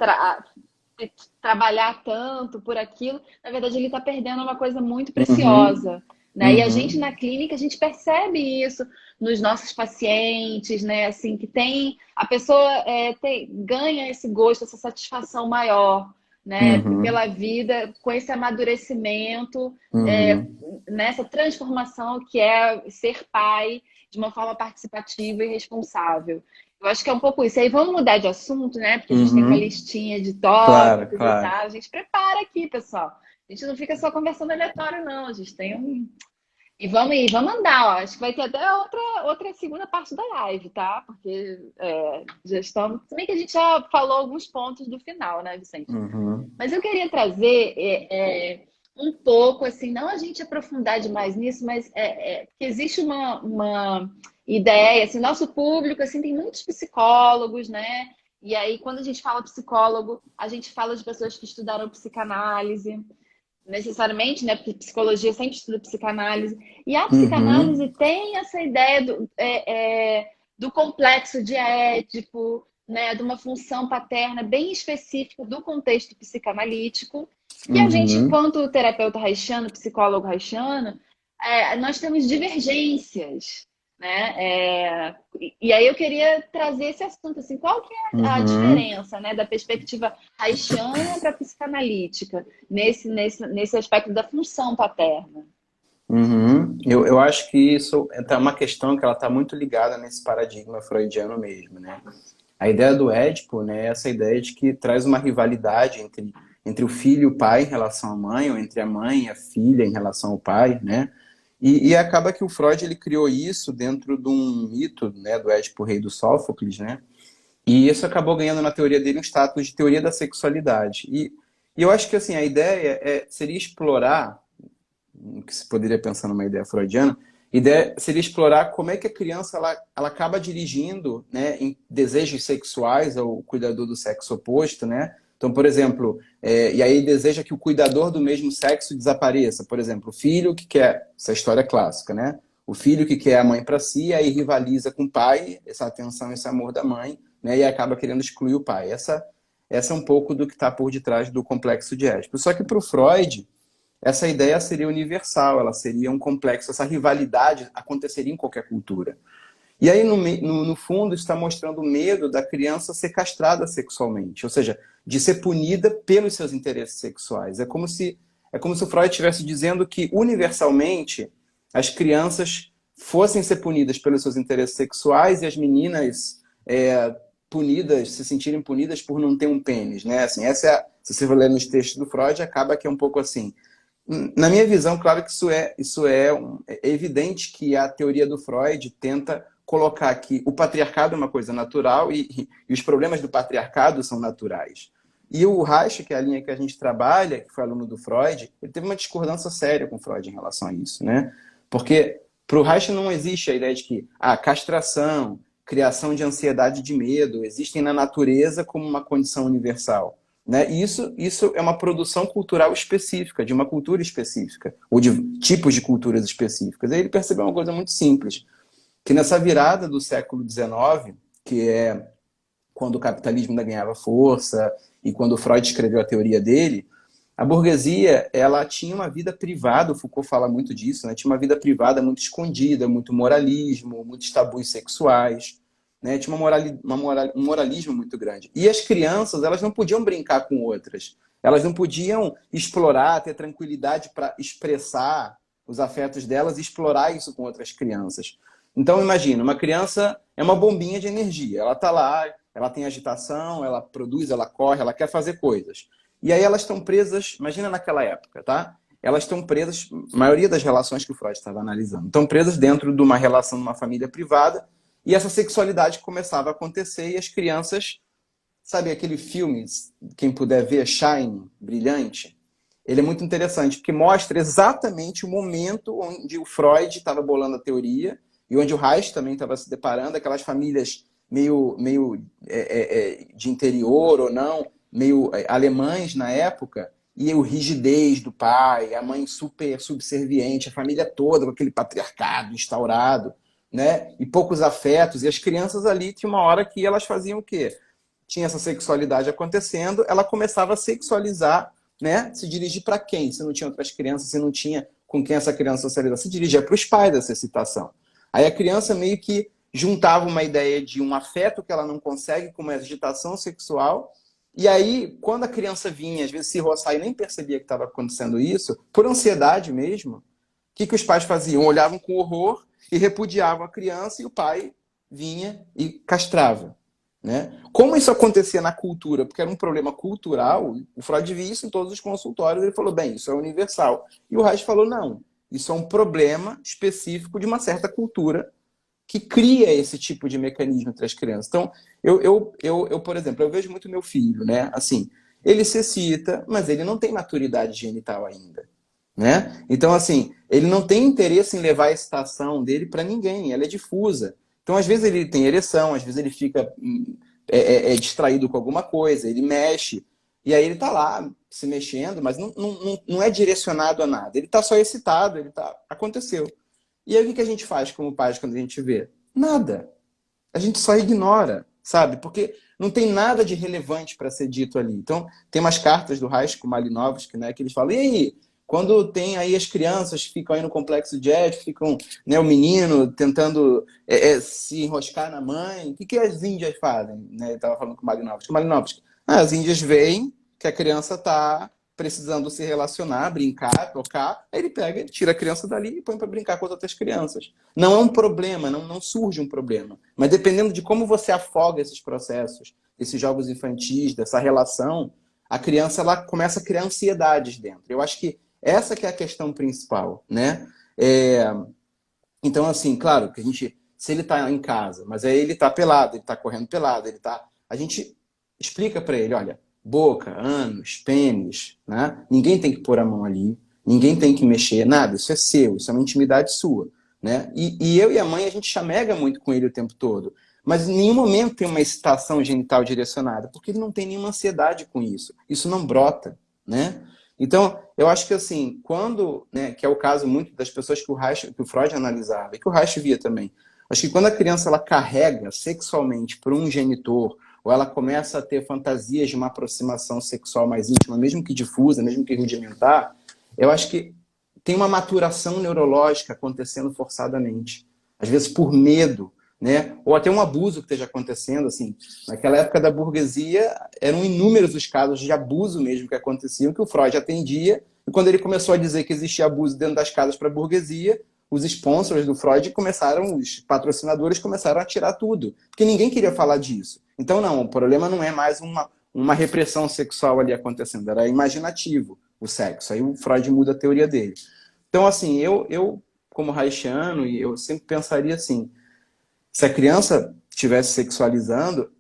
trabalhar tanto por aquilo. Na verdade, ele está perdendo uma coisa muito uhum, preciosa, né? E a gente uhum, na clínica, a gente percebe isso nos nossos pacientes, né? Assim, que tem a pessoa ganha esse gosto, essa satisfação maior, né? uhum, Pela vida, com esse amadurecimento, é, uhum, nessa transformação que é ser pai de uma forma participativa e responsável. Eu acho que é um pouco isso. Aí vamos mudar de assunto, né? Porque a gente tem uma uhum. listinha de Claro, tópicos e claro. tal. A gente prepara aqui, pessoal. A gente não fica só conversando aleatório, não. A gente tem um. E vamos andar, ó. Acho que vai ter até outra segunda parte da live, tá? Porque já estamos. Se bem que a gente já falou alguns pontos do final, né, Vicente? Uhum, Mas eu queria trazer um pouco, assim, não a gente aprofundar demais nisso, mas que existe uma ideia, assim, nosso público, assim, tem muitos psicólogos, né? E aí, quando a gente fala psicólogo, a gente fala de pessoas que estudaram psicanálise, necessariamente, né? Porque psicologia sempre estuda psicanálise. E a uhum, psicanálise tem essa ideia do complexo de Édipo, né? De uma função paterna bem específica do contexto psicanalítico, que a gente, uhum, enquanto terapeuta haitiano, psicólogo haitiano, nós temos divergências. Né? E aí eu queria trazer esse assunto, assim, qual que é a uhum, diferença, né, da perspectiva haitiana para a psicanalítica? Nesse aspecto da função paterna. uhum. Eu acho que isso é uma questão que ela está muito ligada nesse paradigma freudiano mesmo, né? A ideia do Édipo, né, é essa ideia de que traz uma rivalidade entre o filho e o pai em relação à mãe, ou entre a mãe e a filha em relação ao pai, né? E acaba que o Freud ele criou isso dentro de um mito, né, do Édipo Rei do Sófocles, né? E isso acabou ganhando na teoria dele um status de teoria da sexualidade. E eu acho que assim a ideia seria explorar, o que se poderia pensar numa ideia freudiana, a ideia seria explorar como é que a criança ela acaba dirigindo, né, em desejos sexuais ao cuidador do sexo oposto, né? Então, por exemplo, e aí deseja que o cuidador do mesmo sexo desapareça. Por exemplo, o filho que quer, essa história é clássica, né? O filho que quer a mãe para si, aí rivaliza com o pai, essa atenção, esse amor da mãe, né? E acaba querendo excluir o pai. Essa é um pouco do que está por detrás do complexo de Édipo. Só que para o Freud, essa ideia seria universal, ela seria um complexo, essa rivalidade aconteceria em qualquer cultura. E aí, no fundo, está mostrando o medo da criança ser castrada sexualmente, ou seja, de ser punida pelos seus interesses sexuais. É como se o Freud estivesse dizendo que, universalmente, as crianças fossem ser punidas pelos seus interesses sexuais e as meninas se sentirem punidas por não ter um pênis, né? Assim, se você for ler nos textos do Freud, acaba que é um pouco assim. Na minha visão, claro que é evidente que a teoria do Freud tenta colocar que o patriarcado é uma coisa natural e os problemas do patriarcado são naturais. E o Reich, que é a linha que a gente trabalha, que foi aluno do Freud, ele teve uma discordância séria com o Freud em relação a isso, né? Porque para o Reich não existe a ideia de que a castração, criação de ansiedade e de medo existem na natureza como uma condição universal. Né? E isso é uma produção cultural específica, de uma cultura específica, ou de tipos de culturas específicas. Aí ele percebeu uma coisa muito simples, que nessa virada do século XIX, que é quando o capitalismo ainda ganhava força, e quando Freud escreveu a teoria dele, a burguesia ela tinha uma vida privada, o Foucault fala muito disso, né? Tinha uma vida privada muito escondida, muito moralismo, muitos tabus sexuais, né? Tinha um moralismo muito grande. E as crianças elas não podiam brincar com outras, elas não podiam explorar, ter tranquilidade para expressar os afetos delas e explorar isso com outras crianças. Então, imagina, uma criança é uma bombinha de energia. Ela está lá, ela tem agitação, ela produz, ela corre, ela quer fazer coisas. E aí elas estão presas, imagina naquela época, tá? Elas estão presas, a maioria das relações que o Freud estava analisando, estão presas dentro de uma relação de uma família privada e essa sexualidade começava a acontecer e as crianças, sabe aquele filme, quem puder ver, Shine, Brilhante? Ele é muito interessante, porque mostra exatamente o momento onde o Freud estava bolando a teoria e onde o Reich também estava se deparando, aquelas famílias meio de interior ou não, meio alemães na época, e a rigidez do pai, a mãe super subserviente, a família toda com aquele patriarcado instaurado, né? E poucos afetos, e as crianças ali tinha uma hora que elas faziam o quê? Tinha essa sexualidade acontecendo, ela começava a sexualizar, né? Se dirigir para quem? Se não tinha outras crianças, se não tinha com quem essa criança socializava, se dirigia para os pais dessa excitação. Aí a criança meio que juntava uma ideia de um afeto que ela não consegue com uma agitação sexual. E aí, quando a criança vinha, às vezes se roçar e nem percebia que estava acontecendo isso, por ansiedade mesmo, o que os pais faziam? Olhavam com horror e repudiavam a criança e o pai vinha e castrava. Né? Como isso acontecia na cultura? Porque era um problema cultural, o Freud via isso em todos os consultórios, ele falou, bem, isso é universal. E o Reich falou, não, isso é um problema específico de uma certa cultura que cria esse tipo de mecanismo entre as crianças. Então, eu por exemplo, eu vejo muito meu filho, né? Assim, ele se excita, mas ele não tem maturidade genital ainda, né? Então, assim, ele não tem interesse em levar a excitação dele para ninguém, ela é difusa. Então, às vezes ele tem ereção, às vezes ele fica distraído com alguma coisa, ele mexe, e aí ele tá lá se mexendo, mas não é direcionado a nada. Ele tá só excitado, aconteceu. E aí o que a gente faz como pais quando a gente vê? Nada. A gente só ignora, sabe? Porque não tem nada de relevante para ser dito ali. Então, tem umas cartas do Reich com Malinowski, né, que eles falam, e aí, quando tem aí as crianças que ficam aí no complexo de Édipo, ficam, né, o menino tentando se enroscar na mãe, o que as índias fazem? Né? Eu estava falando com o Malinowski. As índias veem que a criança está precisando se relacionar, brincar, tocar, aí ele pega, ele tira a criança dali e põe para brincar com as outras crianças. Não é um problema, não surge um problema. Mas dependendo de como você afoga esses processos, esses jogos infantis, dessa relação, a criança ela começa a criar ansiedades dentro. Eu acho que essa que é a questão principal, né? Então, assim, claro, que se ele está em casa, mas aí ele está pelado, ele está correndo pelado, a gente explica para ele, olha, boca, ânus, pênis, né? Ninguém tem que pôr a mão ali, ninguém tem que mexer, nada, isso é seu, isso é uma intimidade sua, né? E eu e a mãe, a gente chamega muito com ele o tempo todo, mas em nenhum momento tem uma excitação genital direcionada, porque ele não tem nenhuma ansiedade com isso não brota, né? Então, eu acho que assim, quando, né, que é o caso muito das pessoas que o Freud analisava, e que o Reich via também, acho que quando a criança ela carrega sexualmente por um genitor, ou ela começa a ter fantasias de uma aproximação sexual mais íntima, mesmo que difusa, mesmo que rudimentar, eu acho que tem uma maturação neurológica acontecendo forçadamente. Às vezes por medo, né? Ou até um abuso que esteja acontecendo, assim. Naquela época da burguesia, eram inúmeros os casos de abuso mesmo que aconteciam, que o Freud atendia, e quando ele começou a dizer que existia abuso dentro das casas para a burguesia, os sponsors do Freud começaram, os patrocinadores começaram a tirar tudo, porque ninguém queria falar disso. Então, não, o problema não é mais uma repressão sexual ali acontecendo, era imaginativo o sexo. Aí o Freud muda a teoria dele. Então, assim, eu como haitiano, eu sempre pensaria assim, se a criança estivesse sexualizando,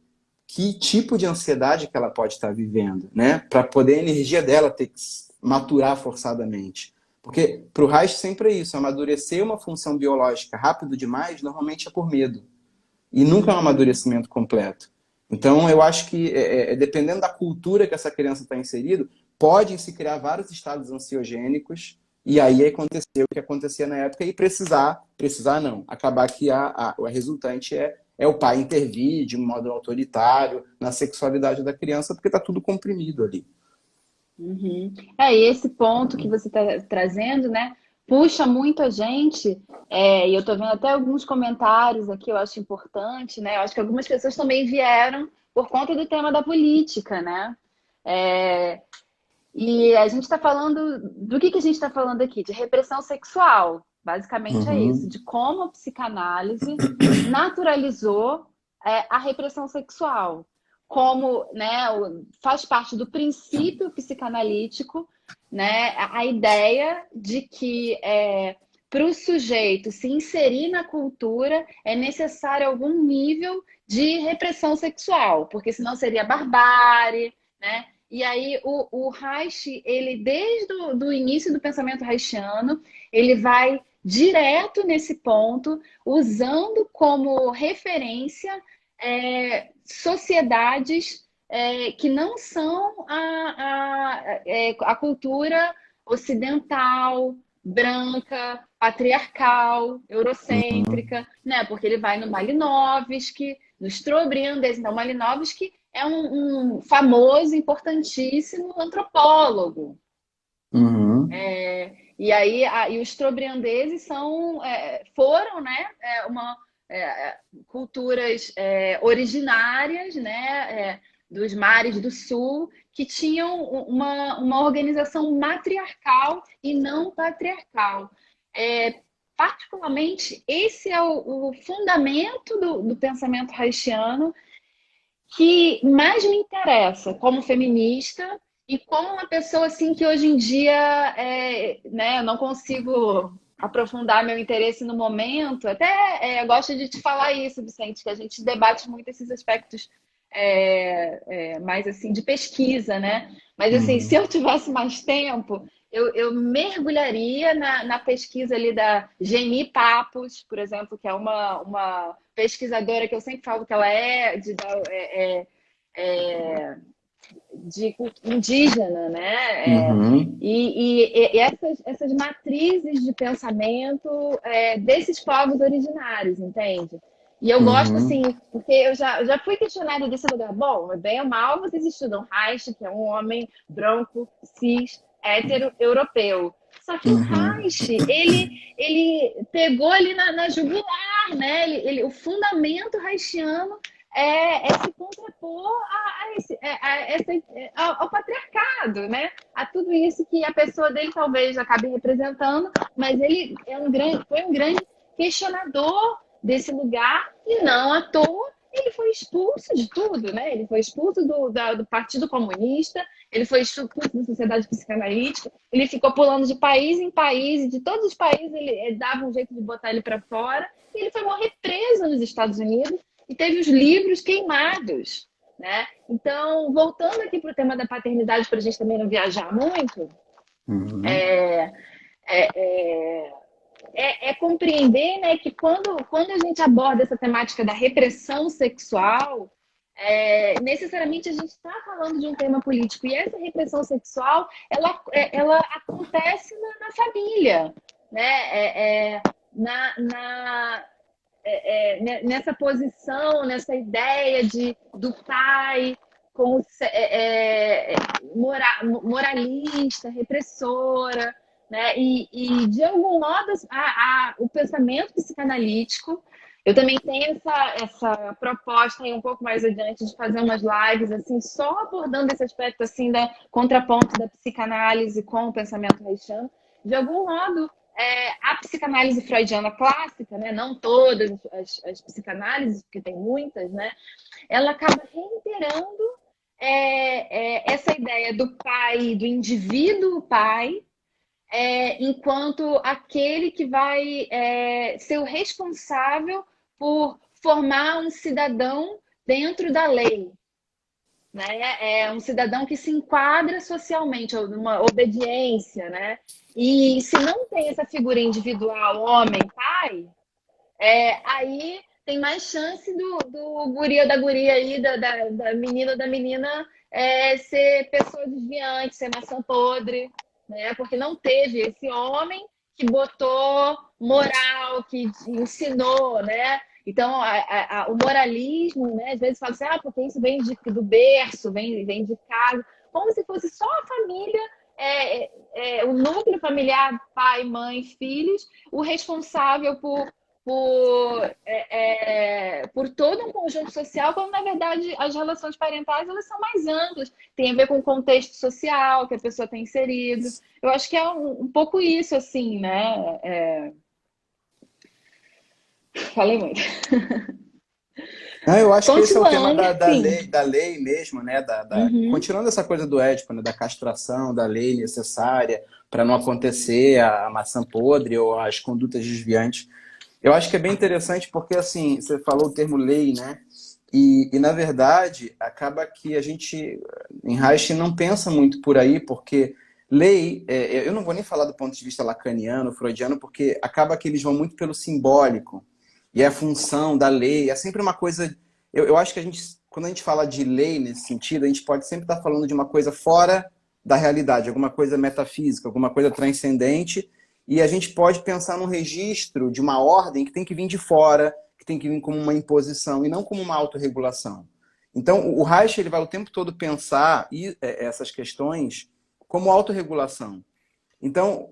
que tipo de ansiedade que ela pode estar vivendo, né? Para poder a energia dela ter que maturar forçadamente. Porque para o Reich sempre é isso, amadurecer uma função biológica rápido demais, normalmente é por medo. E nunca é um amadurecimento completo. Então, eu acho que, dependendo da cultura que essa criança está inserida, podem se criar vários estados ansiogênicos, e aí aconteceu o que acontecia na época, e precisar não, acabar que a resultante é o pai intervir de um modo autoritário na sexualidade da criança, porque está tudo comprimido ali. Uhum. E esse ponto que você está trazendo, né, puxa muito a gente, e eu estou vendo até alguns comentários aqui, eu acho importante, né, eu acho que algumas pessoas também vieram por conta do tema da política, né, e a gente está falando, do que a gente está falando aqui? De repressão sexual, basicamente é isso, de como a psicanálise naturalizou a repressão sexual, como, né, faz parte do princípio psicanalítico, né, a ideia de que para o sujeito se inserir na cultura é necessário algum nível de repressão sexual, porque senão seria barbárie, né? E aí o Reich, ele desde o início do pensamento reichiano, ele vai direto nesse ponto, usando como referência sociedades que não são a cultura ocidental, branca, patriarcal, eurocêntrica, né? Porque ele vai no Malinowski, no Strobriandes, então Malinowski é um famoso, importantíssimo antropólogo. E aí e os Strobriandeses foram, né, culturas originárias, né, dos mares do sul, que tinham uma organização matriarcal e não patriarcal. Particularmente, esse é o fundamento do pensamento reichiano que mais me interessa como feminista e como uma pessoa assim que hoje em dia né, eu não consigo aprofundar meu interesse no momento. Até gosto de te falar isso, Vicente, que a gente debate muito esses aspectos mais assim de pesquisa, né? Mas assim, se eu tivesse mais tempo, eu mergulharia na pesquisa ali da Geni Papos, por exemplo, que é uma pesquisadora que eu sempre falo que ela de indígena, né? E essas matrizes de pensamento desses povos originários, entende? E eu gosto, assim, porque eu já fui questionada desse lugar. Bom, bem ou mal, vocês estudam Reich, que é um homem branco, cis, hétero, europeu. Só que o Reich, ele pegou ali na jugular, né? O fundamento reichiano se contrapor ao patriarcado, né? A tudo isso que a pessoa dele talvez acabe representando, mas ele foi um grande questionador desse lugar e não à toa ele foi expulso de tudo, né? Ele foi expulso do Partido Comunista, ele foi expulso da Sociedade Psicanalítica, ele ficou pulando de país em país, e de todos os países ele dava um jeito de botar ele para fora, e ele foi morrer preso nos Estados Unidos e teve os livros queimados, né? Então, voltando aqui para o tema da paternidade, para a gente também não viajar muito, compreender, né, que quando a gente aborda essa temática da repressão sexual, necessariamente a gente está falando de um tema político. E essa repressão sexual, ela acontece na família, né? Nessa posição, nessa ideia do pai como moralista, repressora, né? E de algum modo o pensamento psicanalítico Eu também tenho essa proposta aí um pouco mais adiante de fazer umas lives, assim, só abordando esse aspecto, assim, da contraponto da psicanálise com o pensamento haitiano. De algum modo, a psicanálise freudiana clássica, né, não todas as psicanálises, porque tem muitas, né, ela acaba reiterando essa ideia do pai, do indivíduo pai, enquanto aquele que vai ser o responsável por formar um cidadão dentro da lei, né? É um cidadão que se enquadra socialmente, numa obediência, né? E se não tem essa figura individual, homem, pai, aí tem mais chance do guri ou da guria aí, da menina ou da menina ser pessoa desviante, ser maçã podre, né? Porque não teve esse homem que botou moral, que ensinou, né? Então, o moralismo, né? Às vezes fala assim, porque isso vem do berço, vem de casa, como se fosse só a família, o núcleo familiar, pai, mãe, filhos, o responsável por todo um conjunto social, quando na verdade as relações parentais elas são mais amplas, tem a ver com o contexto social que a pessoa tem inserido. Eu acho que é um pouco isso, assim, né? Falei muito. Não, eu acho que esse é o tema Continuando, da lei mesmo, né? Uhum. Continuando essa coisa do Édipo, né? Da castração, da lei necessária para não acontecer a maçã podre ou as condutas desviantes. Eu acho que é bem interessante porque, assim, você falou o termo lei, né? E na verdade, acaba que a gente, em Reich, não pensa muito por aí, porque lei, eu não vou nem falar do ponto de vista lacaniano, freudiano, porque acaba que eles vão muito pelo simbólico. E a função da lei é sempre uma coisa... Eu acho que quando a gente fala de lei nesse sentido, a gente pode sempre estar falando de uma coisa fora da realidade, alguma coisa metafísica, alguma coisa transcendente, e a gente pode pensar num registro de uma ordem que tem que vir de fora, que tem que vir como uma imposição, e não como uma autorregulação. Então, o Reich ele vai o tempo todo pensar essas questões como autorregulação. Então,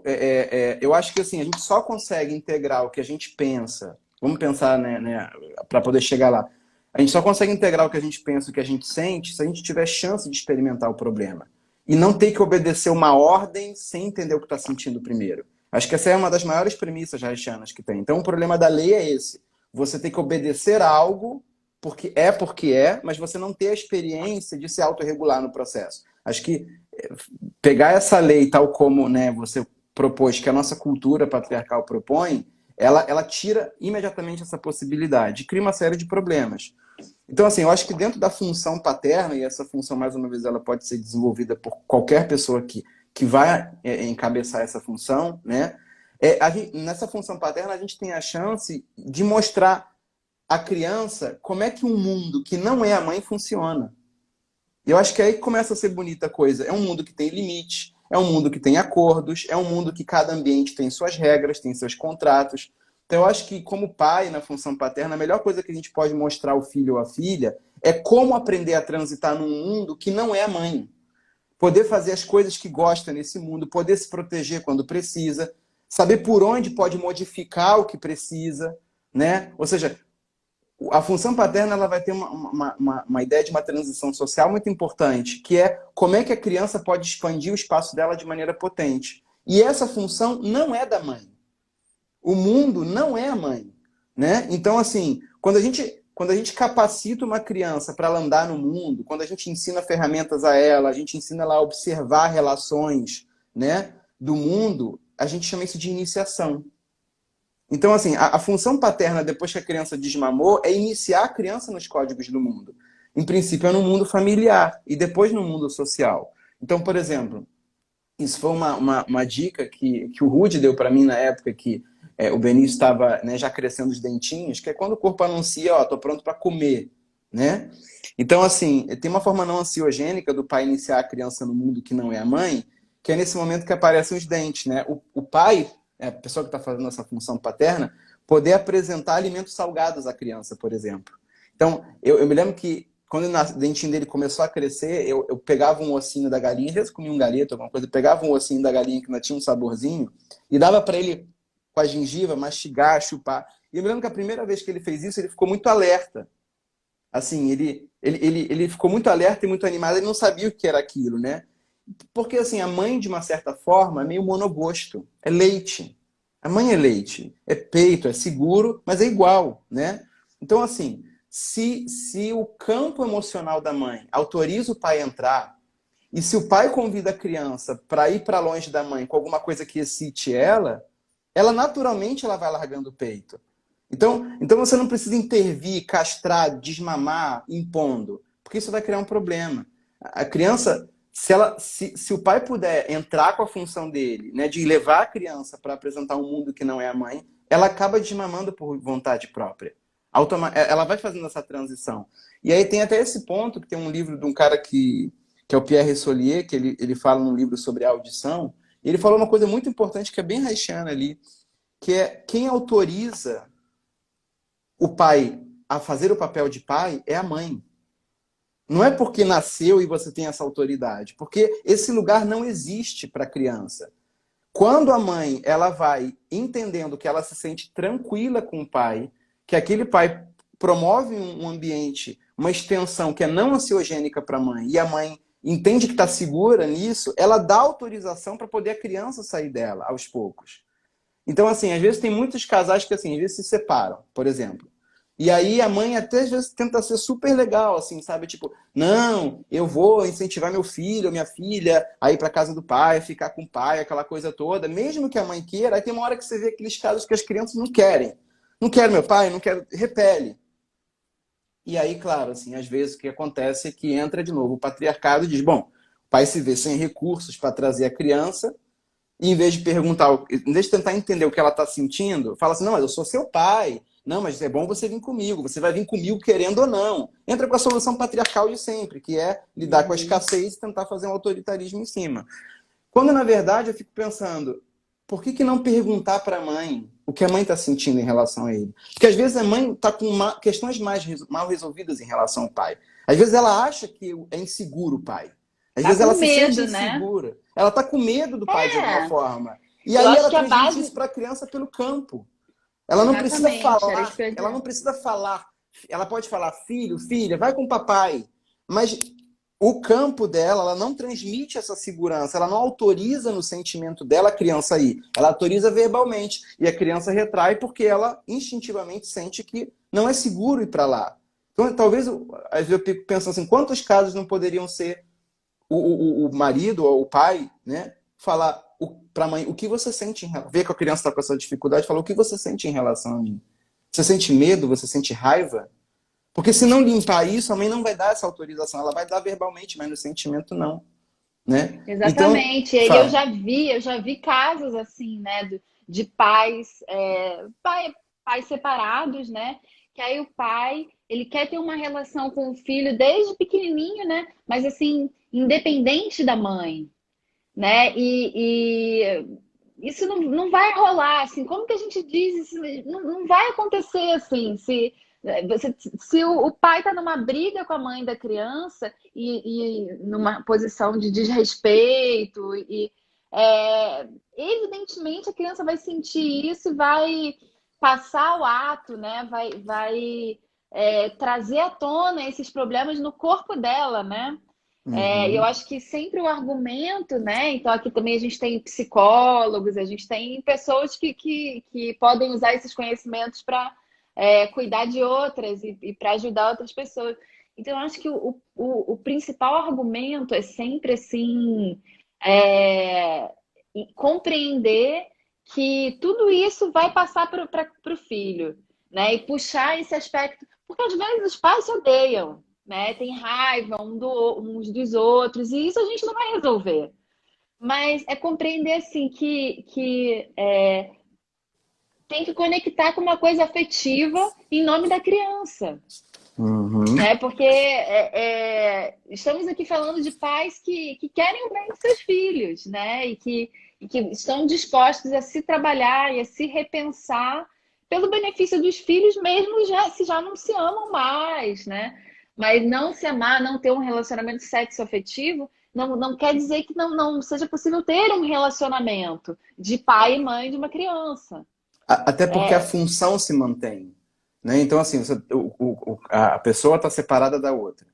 eu acho que assim, a gente só consegue integrar o que a gente pensa, vamos pensar, né, para poder chegar lá, a gente só consegue integrar o que a gente pensa, o que a gente sente, se a gente tiver chance de experimentar o problema. E não ter que obedecer uma ordem sem entender o que está sentindo primeiro. Acho que essa é uma das maiores premissas reichianas que tem. Então, o problema da lei é esse. Você tem que obedecer a algo porque é, mas você não ter a experiência de se autorregular no processo. Acho que pegar essa lei tal como, né, você propôs, que a nossa cultura patriarcal propõe, ela tira imediatamente essa possibilidade e cria uma série de problemas. Então, assim, eu acho que dentro da função paterna, e essa função, mais uma vez, ela pode ser desenvolvida por qualquer pessoa que vai encabeçar essa função, né? Nessa função paterna, a gente tem a chance de mostrar à criança como é que um mundo que não é a mãe funciona. E eu acho que aí começa a ser bonita a coisa. É um mundo que tem limite, é um mundo que tem acordos, é um mundo que cada ambiente tem suas regras, tem seus contratos. Então eu acho que como pai, na função paterna, a melhor coisa que a gente pode mostrar ao filho ou à filha é como aprender a transitar num mundo que não é a mãe. Poder fazer as coisas que gosta nesse mundo, poder se proteger quando precisa, saber por onde pode modificar o que precisa, né? Ou seja, a função paterna ela vai ter uma ideia de uma transição social muito importante, que é como é que a criança pode expandir o espaço dela de maneira potente. E essa função não é da mãe. O mundo não é a mãe, né? Então, assim, quando a gente capacita uma criança para ela andar no mundo, quando a gente ensina ferramentas a ela, a gente ensina ela a observar relações, né, do mundo, a gente chama isso de iniciação. Então, assim, a função paterna, depois que a criança desmamou, é iniciar a criança nos códigos do mundo. Em princípio, é no mundo familiar e depois no mundo social. Então, por exemplo, isso foi uma dica que o Rudy deu para mim na época que o Benício estava, né, já crescendo os dentinhos, que é quando o corpo anuncia, ó, tô pronto para comer, né? Então, assim, tem uma forma não ansiogênica do pai iniciar a criança no mundo que não é a mãe, que é nesse momento que aparecem os dentes, né? O pai, a pessoa que está fazendo essa função paterna, poder apresentar alimentos salgados à criança, por exemplo. Então, eu me lembro que quando o dentinho dele começou a crescer, eu pegava um ossinho da galinha, às vezes comia um galeto, alguma coisa, pegava um ossinho da galinha que ainda tinha um saborzinho e dava para ele com a gengiva, mastigar, chupar. E eu me lembro que a primeira vez que ele fez isso, ele ficou muito alerta. Assim, ele ficou muito alerta e muito animado, ele não sabia o que era aquilo, né? Porque, assim, a mãe, de uma certa forma, é meio monogosto. É leite. A mãe é leite. É peito, é seguro, mas é igual, né? Então, assim, se o campo emocional da mãe autoriza o pai a entrar, e se o pai convida a criança para ir para longe da mãe com alguma coisa que excite ela naturalmente ela vai largando o peito. Então você não precisa intervir, castrar, desmamar, impondo, porque isso vai criar um problema. A criança, se o pai puder entrar com a função dele, né, de levar a criança para apresentar um mundo que não é a mãe, ela acaba desmamando por vontade própria. Ela vai fazendo essa transição. E aí tem até esse ponto, que tem um livro de um cara que é o Pierre Rissolier, que ele fala num livro sobre a audição, e ele falou uma coisa muito importante, que é bem haitiana ali, que é quem autoriza o pai a fazer o papel de pai é a mãe. Não é porque nasceu e você tem essa autoridade, porque esse lugar não existe para a criança. Quando a mãe ela vai entendendo que ela se sente tranquila com o pai, que aquele pai promove um ambiente, uma extensão que é não ansiogênica para a mãe, e a mãe entende que está segura nisso, ela dá autorização para poder a criança sair dela aos poucos. Então, assim, às vezes tem muitos casais que, assim, às vezes se separam, por exemplo. E aí a mãe até às vezes tenta ser super legal, assim, sabe? Tipo, não, eu vou incentivar meu filho, minha filha a ir para casa do pai, ficar com o pai, aquela coisa toda. Mesmo que a mãe queira, aí tem uma hora que você vê aqueles casos que as crianças não querem. Não quero meu pai, não quero, repele. E aí, claro, assim, às vezes o que acontece é que entra de novo o patriarcado e diz, bom, o pai se vê sem recursos para trazer a criança, e em vez de perguntar, em vez de tentar entender o que ela está sentindo, fala assim, não, mas eu sou seu pai. Não, mas é bom você vir comigo. Você vai vir comigo querendo ou não. Entra com a solução patriarcal de sempre, que é lidar com a escassez e tentar fazer um autoritarismo em cima. Quando, na verdade, eu fico pensando, por que não perguntar para a mãe o que a mãe está sentindo em relação a ele? Porque às vezes a mãe está com questões mais mal resolvidas em relação ao pai. Às vezes ela acha que é inseguro o pai. Às vezes ela se sente insegura. Ela está com medo do pai de alguma forma. E aí ela transmite isso para a criança pelo campo. Ela não precisa falar, ela não precisa falar. Ela pode falar, filho, filha, vai com o papai. Mas o campo dela, ela não transmite essa segurança, ela não autoriza no sentimento dela a criança ir. Ela autoriza verbalmente. E a criança retrai porque ela instintivamente sente que não é seguro ir para lá. Então, talvez, às vezes eu fico pensando assim, quantos casos não poderiam ser o marido ou o pai, né, falar para a mãe o que você sente, ver que a criança está com essa dificuldade, falar o que você sente em relação a mim. Você sente medo? Você sente raiva? Porque se não limpar isso, a mãe não vai dar essa autorização. Ela vai dar verbalmente, mas no sentimento não. Né? Exatamente. Então, eu já vi casos assim, né, de pais, pais separados, né? Que aí o pai, ele quer ter uma relação com o filho desde pequenininho, né? Mas assim, independente da mãe, né? E isso não vai rolar, assim. Como que a gente diz isso? Não vai acontecer assim. Se o pai está numa briga com a mãe da criança e numa posição de desrespeito, evidentemente a criança vai sentir isso e vai passar o ato, né? Vai trazer à tona esses problemas no corpo dela, né? Eu acho que sempre o argumento, né? Então aqui também a gente tem psicólogos, a gente tem pessoas que podem usar esses conhecimentos para cuidar de outras e para ajudar outras pessoas. Então, eu acho que o principal argumento é sempre assim, compreender que tudo isso vai passar para o filho, né? E puxar esse aspecto, porque às vezes os pais se odeiam, né? Tem raiva uns dos outros, e isso a gente não vai resolver. Mas é compreender assim que tem que conectar com uma coisa afetiva em nome da criança. Né? Porque estamos aqui falando de pais que querem o bem dos seus filhos, né? E que estão dispostos a se trabalhar e a se repensar pelo benefício dos filhos, mesmo se já não se amam mais, né? Mas não se amar, não ter um relacionamento sexo-afetivo, não quer dizer que não seja possível ter um relacionamento de pai e mãe de uma criança. Até porque a É, função se mantém, né? Então, assim, a pessoa está separada da outra.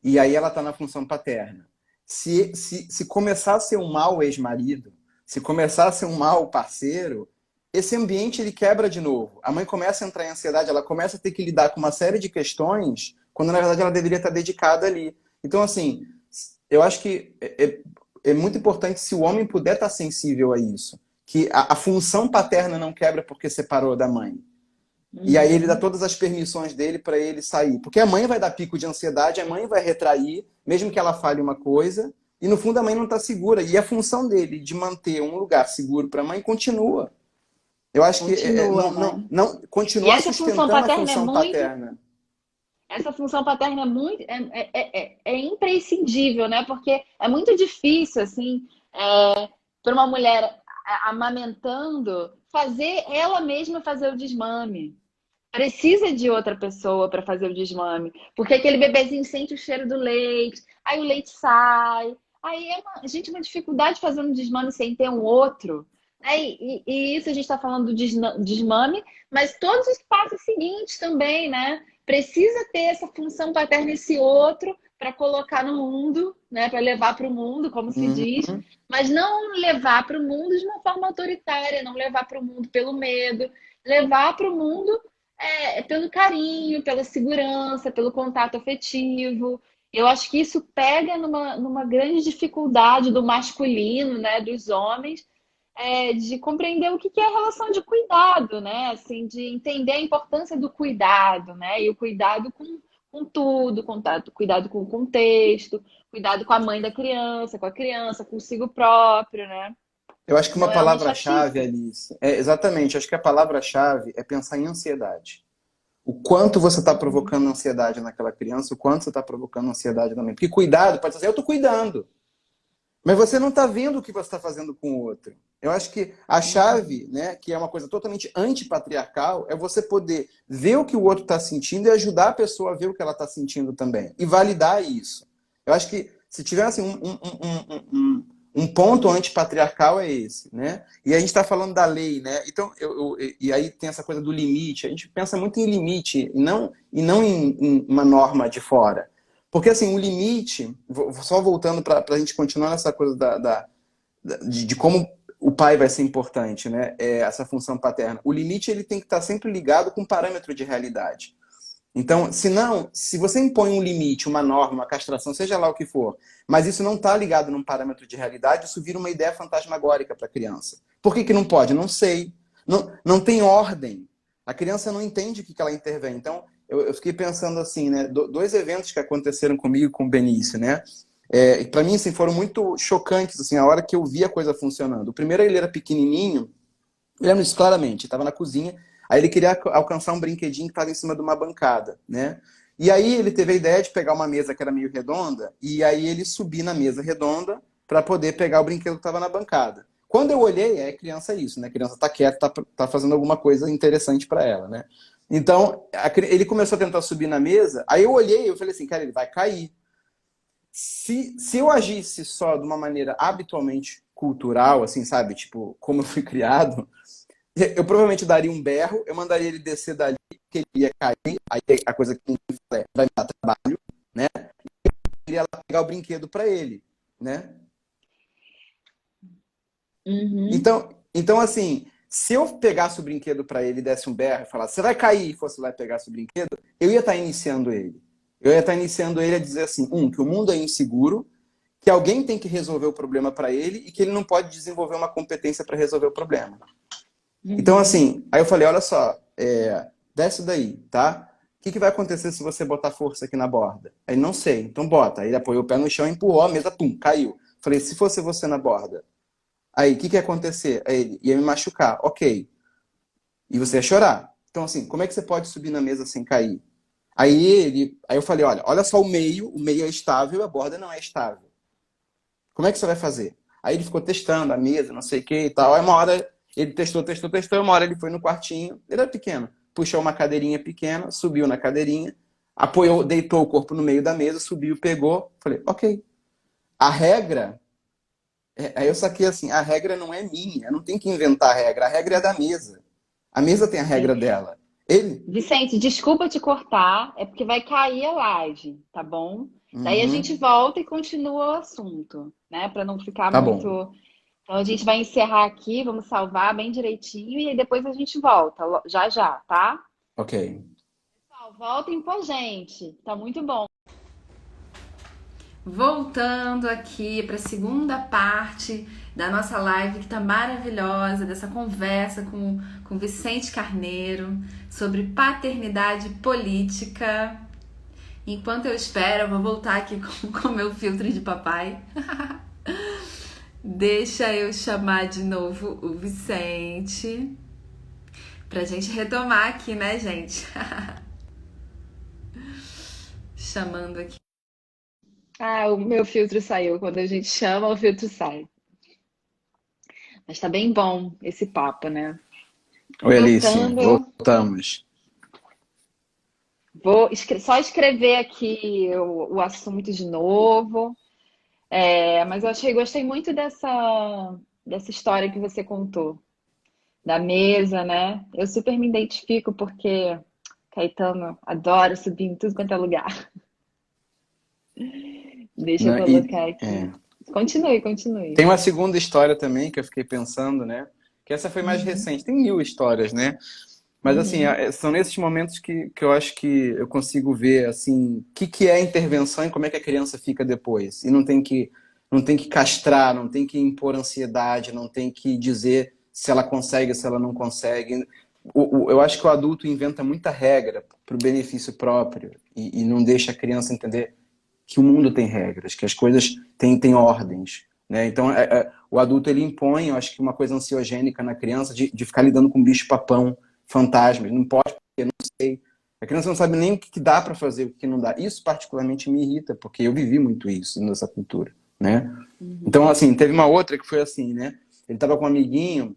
E aí ela está na função paterna. Se começar a ser um mau ex-marido, se começar a ser um mau parceiro, esse ambiente ele quebra de novo. A mãe começa a entrar em ansiedade, ela começa a ter que lidar com uma série de questões, quando na verdade ela deveria estar dedicada ali. Então, assim, eu acho que é muito importante se o homem puder estar sensível a isso. Que a função paterna não quebra porque separou da mãe. E aí ele dá uhum. todas as permissões dele para ele sair. Porque a mãe vai dar pico de ansiedade, a mãe vai retrair, mesmo que ela fale uma coisa, e no fundo a mãe não está segura. E a função dele de manter um lugar seguro para a mãe continua. Eu acho que Continua, né? não E continuar essa função sustentando a paterna é função muito, paterna. essa função paterna é muito, é imprescindível, né? Porque é muito difícil, assim, para uma mulher amamentando, fazer ela mesma fazer o desmame. Precisa de outra pessoa para fazer o desmame. Porque aquele bebezinho sente o cheiro do leite, aí o leite sai. Aí gente, uma dificuldade fazer um desmame sem ter um outro. E isso a gente está falando do desmame, mas todos os passos seguintes também, né? Precisa ter essa função paterna, esse outro, para colocar no mundo, né? Para levar para o mundo, como se diz, Uhum. mas não levar para o mundo de uma forma autoritária, não levar para o mundo pelo medo, levar para o mundo pelo carinho, pela segurança, pelo contato afetivo. Eu acho que isso pega numa grande dificuldade do masculino, né, dos homens, de compreender o que é a relação de cuidado, né? Assim, de entender a importância do cuidado, né? E o cuidado com tudo, cuidado com o contexto, cuidado com a mãe da criança, com a criança, consigo próprio, né? Eu acho que uma Então é uma palavra-chave, chatice. Alice, exatamente, acho que a palavra-chave é pensar em ansiedade. O quanto você está Uhum. provocando ansiedade naquela criança, o quanto você está provocando ansiedade também. Porque cuidado, pode dizer, eu estou cuidando. Mas você não está vendo o que você está fazendo com o outro. Eu acho que a Uhum. chave, né, que é uma coisa totalmente antipatriarcal, é você poder ver o que o outro está sentindo e ajudar a pessoa a ver o que ela está sentindo também. E validar isso. Eu acho que se tivesse um ponto antipatriarcal é esse, né? E a gente está falando da lei, né? Então, e aí tem essa coisa do limite. A gente pensa muito em limite e não em uma norma de fora. Porque, assim, o limite, só voltando para a gente continuar nessa coisa de como o pai vai ser importante, né? Essa função paterna. O limite ele tem que estar sempre ligado com um parâmetro de realidade. Então, se você impõe um limite, uma norma, uma castração, seja lá o que for, mas isso não está ligado num parâmetro de realidade, isso vira uma ideia fantasmagórica para a criança. Por que não pode? Não sei. Não tem ordem. A criança não entende o que ela intervém. Então, eu fiquei pensando assim, né? Dois eventos que aconteceram comigo e com o Benício, né? Para mim, assim, foram muito chocantes, assim, a hora que eu vi a coisa funcionando. O primeiro, ele era pequenininho, eu lembro isso claramente, estava na cozinha, aí ele queria alcançar um brinquedinho que estava em cima de uma bancada, né? E aí ele teve a ideia de pegar uma mesa que era meio redonda, e aí ele subir na mesa redonda para poder pegar o brinquedo que estava na bancada. Quando eu olhei, criança é isso, né? A criança está quieta, tá fazendo alguma coisa interessante para ela, né? Então, ele começou a tentar subir na mesa, aí eu olhei e eu falei assim, cara, ele vai cair. Se eu agisse só de uma maneira habitualmente cultural, assim, sabe? Tipo, como eu fui criado, eu provavelmente daria um berro, eu mandaria ele descer dali, que ele ia cair, aí a coisa que vai me dar trabalho, né? Eu iria lá pegar o brinquedo para ele, né? Uhum. Então, assim, se eu pegasse o brinquedo para ele, desse um berro e falasse, você vai cair, e fosse lá e pegasse o brinquedo, eu ia estar iniciando ele. Eu ia estar iniciando ele a dizer assim, que o mundo é inseguro, que alguém tem que resolver o problema para ele e que ele não pode desenvolver uma competência para resolver o problema. Então, Uhum. assim, aí eu falei, olha só, desce daí, tá? O que vai acontecer se você botar força aqui na borda? Aí, não sei, então bota. Aí ele apoiou o pé no chão, empurrou a mesa, pum, caiu. Falei, se fosse você na borda, aí o que ia acontecer? Aí ele ia me machucar, ok. E você ia chorar. Então, assim, como é que você pode subir na mesa sem cair? Aí eu falei, olha só o meio é estável, a borda não é estável. Como é que você vai fazer? Aí ele ficou testando a mesa, não sei o que e tal. Aí uma hora ele testou, uma hora ele foi no quartinho, ele era pequeno, puxou uma cadeirinha pequena, subiu na cadeirinha, apoiou, deitou o corpo no meio da mesa, subiu, pegou. Falei, ok. A regra, aí eu saquei assim, a regra não é minha, eu não tenho que inventar a regra é da mesa. A mesa tem a regra dela. Ele... Vicente, desculpa te cortar, é porque vai cair a live, tá bom? Daí a Uhum, gente volta e continua o assunto, né? Para não ficar tá muito. bom. Então a gente vai encerrar aqui, vamos salvar bem direitinho e aí depois a gente volta, já já, tá? Ok. Pessoal, voltem com a gente, tá muito bom. Voltando aqui para a segunda parte da nossa live que tá maravilhosa, dessa conversa com Vicente Carneiro sobre paternidade política. Enquanto eu espero, eu vou voltar aqui com o meu filtro de papai. Deixa eu chamar de novo o Vicente pra gente retomar aqui, né, gente? Chamando aqui. Ah, o meu filtro saiu. Quando a gente chama, o filtro sai. Mas tá bem bom esse papo, né? Oi, Alice. Voltando, Voltamos. vou só escrever aqui o assunto de novo. Mas gostei muito dessa história que você contou, da mesa, né? Eu super me identifico porque Caetano adora subir em tudo quanto é lugar. Deixa eu Né, colocar aqui. Continue, continue. tem uma segunda história também que eu fiquei pensando, né? Que essa foi mais Uhum, recente. Tem 1000 histórias, né? Mas, assim, uhum. são nesses momentos que eu acho que eu consigo ver, assim, o que é a intervenção e como é que a criança fica depois. E não tem que castrar, não tem que impor ansiedade, não tem que dizer se ela consegue, se ela não consegue. Eu acho que o adulto inventa muita regra para o benefício próprio e não deixa a criança entender que o mundo tem regras, que as coisas têm ordens, né? Então, o adulto, ele impõe, eu acho que uma coisa ansiogênica na criança de ficar lidando com bicho-papão, fantasmas, não pode, porque não sei. A criança não sabe nem o que dá para fazer, o que não dá. Isso particularmente me irrita, porque eu vivi muito isso nessa cultura, né? Então, assim, teve uma outra que foi assim, né? Ele estava com um amiguinho,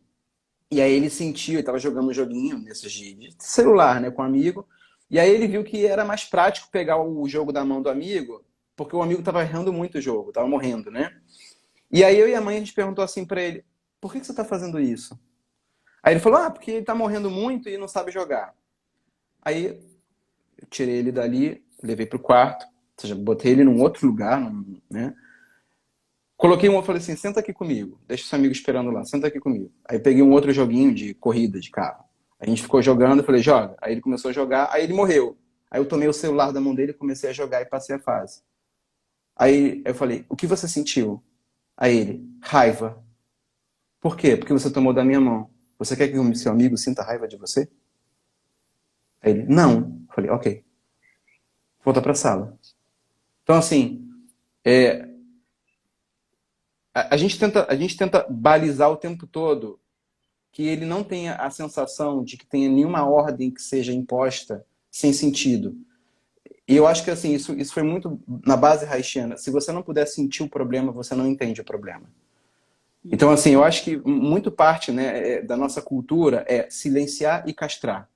e aí ele sentiu, ele estava jogando um joguinho nesses de celular, né, com um amigo, e aí ele viu que era mais prático pegar o jogo da mão do amigo, porque o amigo estava errando muito o jogo, estava morrendo, né? E aí eu e a mãe, a gente perguntou assim para ele, por que você está fazendo isso? Aí ele falou, porque ele está morrendo muito e não sabe jogar. Aí eu tirei ele dali, levei pro quarto, ou seja, botei ele num outro lugar, né? Coloquei um, eu falei assim, senta aqui comigo, deixa seu amigo esperando lá, senta aqui comigo. Aí peguei um outro joguinho de corrida de carro. A gente ficou jogando, eu falei, joga. Aí ele começou a jogar, aí ele morreu. Aí eu tomei o celular da mão dele, comecei a jogar e passei a fase. Aí eu falei, o que você sentiu? Aí ele, raiva. Por quê? Porque você tomou da minha mão. Você quer que o seu amigo sinta raiva de você? Aí ele, não. Eu falei, ok, volta pra sala. Então, assim, a gente tenta balizar o tempo todo que ele não tenha a sensação de que tenha nenhuma ordem que seja imposta sem sentido. E eu acho que assim, isso foi muito na base haitiana. Se você não puder sentir o problema, você não entende o problema. Então, assim, eu acho que muito parte, né, da nossa cultura é silenciar e castrar.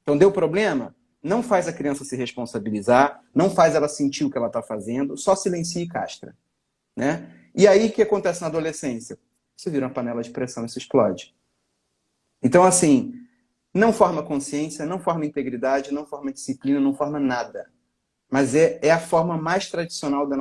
Então, deu problema? Não faz a criança se responsabilizar, não faz ela sentir o que ela está fazendo, só silencia e castra, né? E aí, o que acontece na adolescência? Você vira uma panela de pressão e isso explode. Então, assim, não forma consciência, não forma integridade, não forma disciplina, não forma nada. Mas é a forma mais tradicional da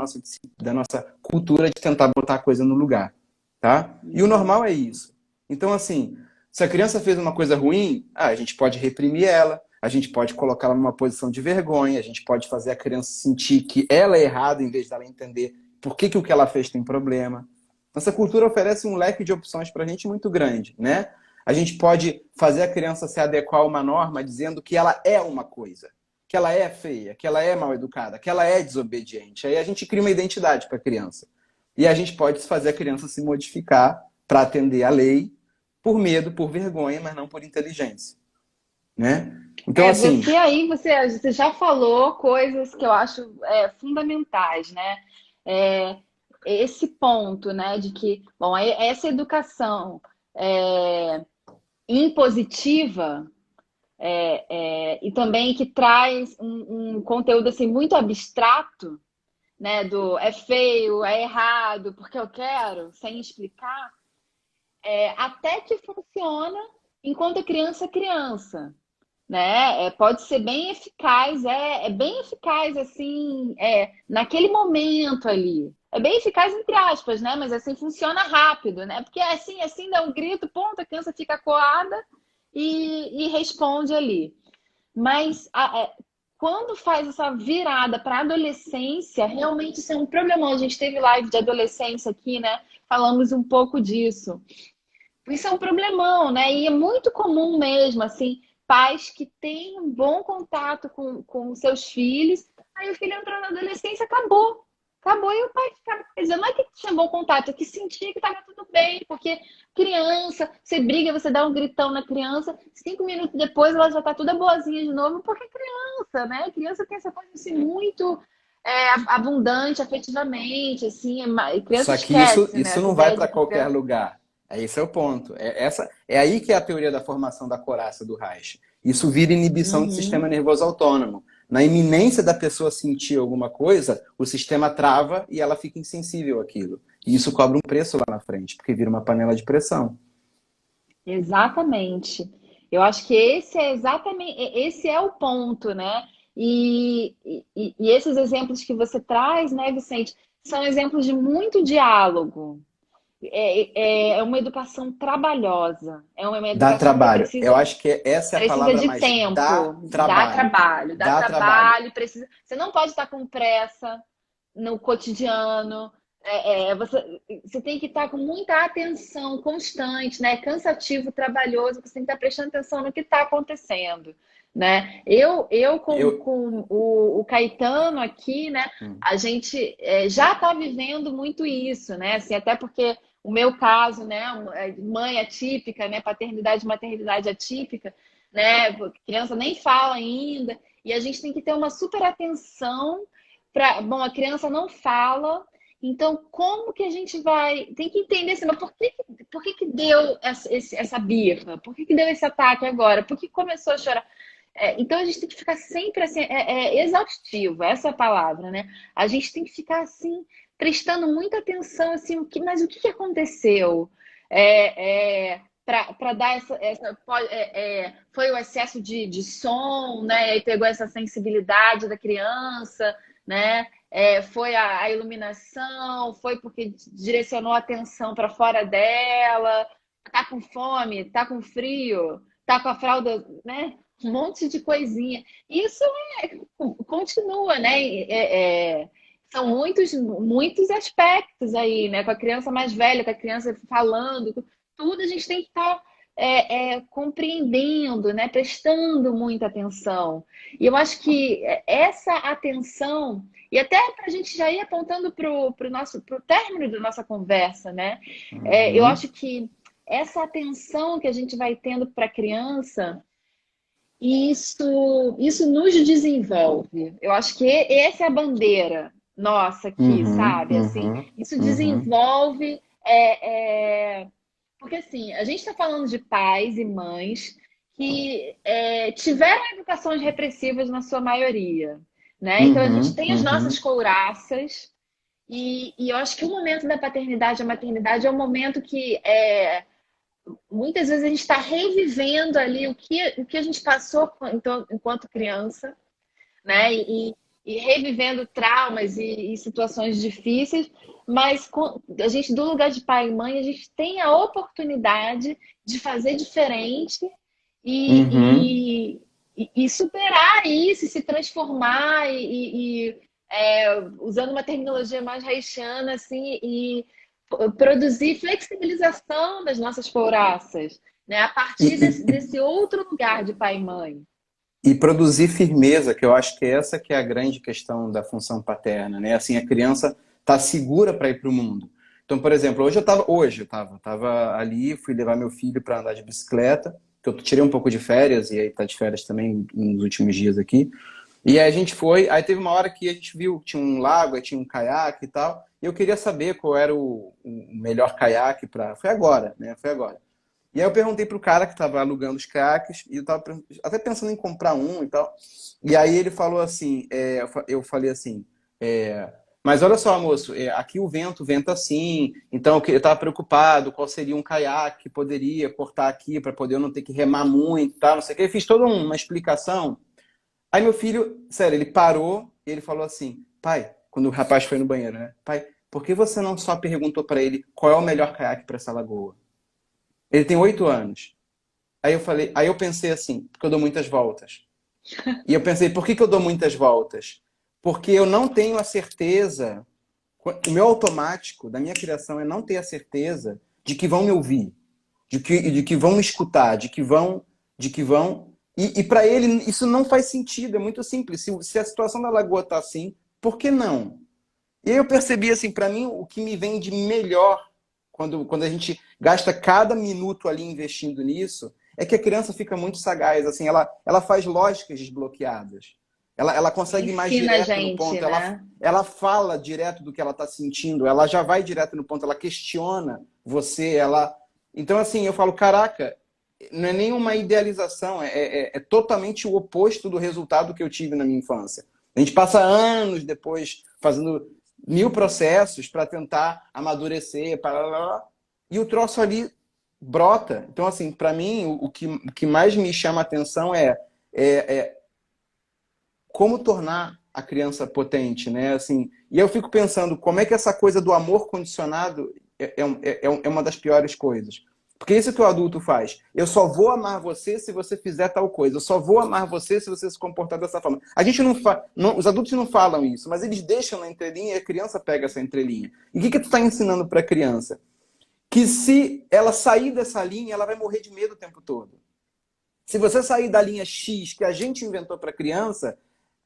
nossa cultura de tentar botar a coisa no lugar, tá? E o normal é isso. Então, assim, se a criança fez uma coisa ruim, a gente pode reprimir ela, a gente pode colocá-la numa posição de vergonha, a gente pode fazer a criança sentir que ela é errada em vez dela entender por que o que ela fez tem problema. Nossa cultura oferece um leque de opções para a gente muito grande, né? A gente pode fazer a criança se adequar a uma norma dizendo que ela é uma coisa, que ela é feia, que ela é mal educada, que ela é desobediente. Aí a gente cria uma identidade para a criança. E a gente pode fazer a criança se modificar para atender à lei por medo, por vergonha, mas não por inteligência, né? Então, assim, Você já falou coisas que eu acho fundamentais, né? É, esse ponto, né, de que, bom, essa educação impositiva e também que traz um conteúdo assim muito abstrato, né, do é feio, é errado, porque eu quero, sem explicar, até que funciona enquanto a criança é criança, né? Pode ser bem eficaz, é bem eficaz, assim, naquele momento ali. É bem eficaz entre aspas, né? Mas assim, funciona rápido, né? Porque assim dá um grito, ponto, a criança fica coada e responde ali. Mas quando faz essa virada para a adolescência, realmente isso é um problemão. A gente teve live de adolescência aqui, né? Falamos um pouco disso. Isso é um problemão, né? E é muito comum mesmo, assim, pais que têm um bom contato com seus filhos, aí o filho entrou na adolescência, acabou. Acabou e o pai ficava, quer dizer, não é que tinha bom contato, é que sentia que estava tudo bem, porque criança, você briga, você dá um gritão na criança, 5 minutos depois ela já está toda boazinha de novo, porque é criança, né? A criança tem essa coisa assim muito abundante afetivamente, assim, criança Só que esquece, né? isso Essa não vai ideia para de qualquer criança. lugar. Esse é o ponto. É aí que é a teoria da formação da coraça do Reich. Isso vira inibição do sistema Uhum. nervoso autônomo. Na iminência da pessoa sentir alguma coisa, o sistema trava e ela fica insensível àquilo. E isso cobra um preço lá na frente, porque vira uma panela de pressão. Exatamente. Eu acho que esse é o ponto, né? E esses exemplos que você traz, né, Vicente, são exemplos de muito diálogo. É uma educação trabalhosa, é uma Dá educação que trabalho. Eu acho que essa é a precisa palavra de mágica. Dá tempo, trabalho. dá Dá trabalho. trabalho, precisa. Você não pode estar com pressa no cotidiano. Você tem que estar com muita atenção constante, né? Cansativo, trabalhoso, você tem que estar prestando atenção no que está acontecendo, né? Eu Eu... com o Caetano aqui, né? Hum. A gente já está vivendo muito isso, né? Assim, até porque o meu caso, né? Mãe atípica, né? Paternidade e maternidade atípica, né? Criança nem fala ainda, e a gente tem que ter uma super atenção para. Bom, a criança não fala. Então, como que a gente vai. Tem que entender assim, mas por que deu essa birra? Por que deu esse ataque agora? Por que começou a chorar? Então, a gente tem que ficar sempre assim, exaustivo, essa é a palavra, né? A gente tem que ficar assim, prestando muita atenção, assim, mas o que aconteceu? Para dar foi o excesso de som, né? E aí pegou essa sensibilidade da criança, né? Foi a iluminação, foi porque direcionou a atenção para fora dela, tá com fome, tá com frio, tá com a fralda, né? Um monte de coisinha. Isso continua, né? São muitos aspectos aí, né? Com a criança mais velha, com a criança falando, tudo a gente tem que estar compreendendo, né? Prestando muita atenção. E eu acho que essa atenção, e até para a gente já ir apontando para o término da nossa conversa, né? Eu Uhum. acho que essa atenção que a gente vai tendo para a criança, isso nos desenvolve. Eu acho que essa é a bandeira nossa aqui, Uhum. sabe? Assim, Uhum. isso Uhum. desenvolve. Porque assim, a gente está falando de pais e mães que tiveram educações repressivas na sua maioria, né? Então a gente Uhum. tem as nossas Uhum. couraças e eu acho que o momento da paternidade e a maternidade é um momento que muitas vezes a gente está revivendo ali o que a gente passou enquanto criança, né? E revivendo traumas e situações difíceis, mas a gente, do lugar de pai e mãe, a gente tem a oportunidade de fazer diferente Uhum. e superar isso, e se transformar usando uma terminologia mais haitiana, assim, e produzir flexibilização das nossas couraças, né? A E, partir e, desse outro lugar de pai e mãe. e produzir firmeza, que eu acho que essa que é a grande questão da função paterna, né? Assim, a criança tá segura para ir para o mundo. Então, por exemplo, tava ali, fui levar meu filho para andar de bicicleta, que eu tirei um pouco de férias e aí tá de férias também nos últimos dias aqui. E aí a gente foi, aí teve uma hora que a gente viu, tinha um lago, aí tinha um caiaque e tal, e eu queria saber qual era o melhor caiaque para. Foi agora, né? Foi agora. E aí eu perguntei pro cara que estava alugando os caiaques, e eu tava até pensando em comprar um e tal. E aí ele falou assim, eu falei assim, mas olha só, moço, aqui o vento venta assim, então eu estava preocupado qual seria um caiaque que poderia cortar aqui para poder eu não ter que remar muito, tá? Não sei o que. Eu fiz toda uma explicação. Aí meu filho, sério, ele parou e ele falou assim, pai, quando o rapaz foi no banheiro, né? Pai, por que você não só perguntou para ele qual é o melhor caiaque para essa lagoa? Ele tem 8 anos. Aí eu pensei assim, porque eu dou muitas voltas. E eu pensei, por que eu dou muitas voltas? Porque eu não tenho a certeza, o meu automático da minha criação é não ter a certeza de que vão me ouvir, de que vão me escutar, de que vão. E para ele isso não faz sentido, é muito simples. Se a situação da lagoa está assim, por que não? E aí eu percebi assim, para mim, o que me vem de melhor quando a gente gasta cada minuto ali investindo nisso, é que a criança fica muito sagaz, assim, ela faz lógicas desbloqueadas. Ela consegue ir mais Ensina a direto no gente, ponto, né? ela fala direto do que ela está sentindo, ela já vai direto no ponto, ela questiona você, Então, assim, eu falo, caraca, não é nenhuma idealização, é totalmente o oposto do resultado que eu tive na minha infância. A gente passa anos depois fazendo 1000 processos para tentar amadurecer, e o troço ali brota. Então, assim, para mim, o que mais me chama a atenção é como tornar a criança potente, né? Assim, e eu fico pensando como é que essa coisa do amor condicionado é uma das piores coisas. Porque isso que o adulto faz. Eu só vou amar você se você fizer tal coisa. Eu só vou amar você se você se comportar dessa forma. A gente os adultos não falam isso, mas eles deixam na entrelinha e a criança pega essa entrelinha. E o que tu está ensinando para a criança? Que se ela sair dessa linha, ela vai morrer de medo o tempo todo. Se você sair da linha X que a gente inventou para a criança,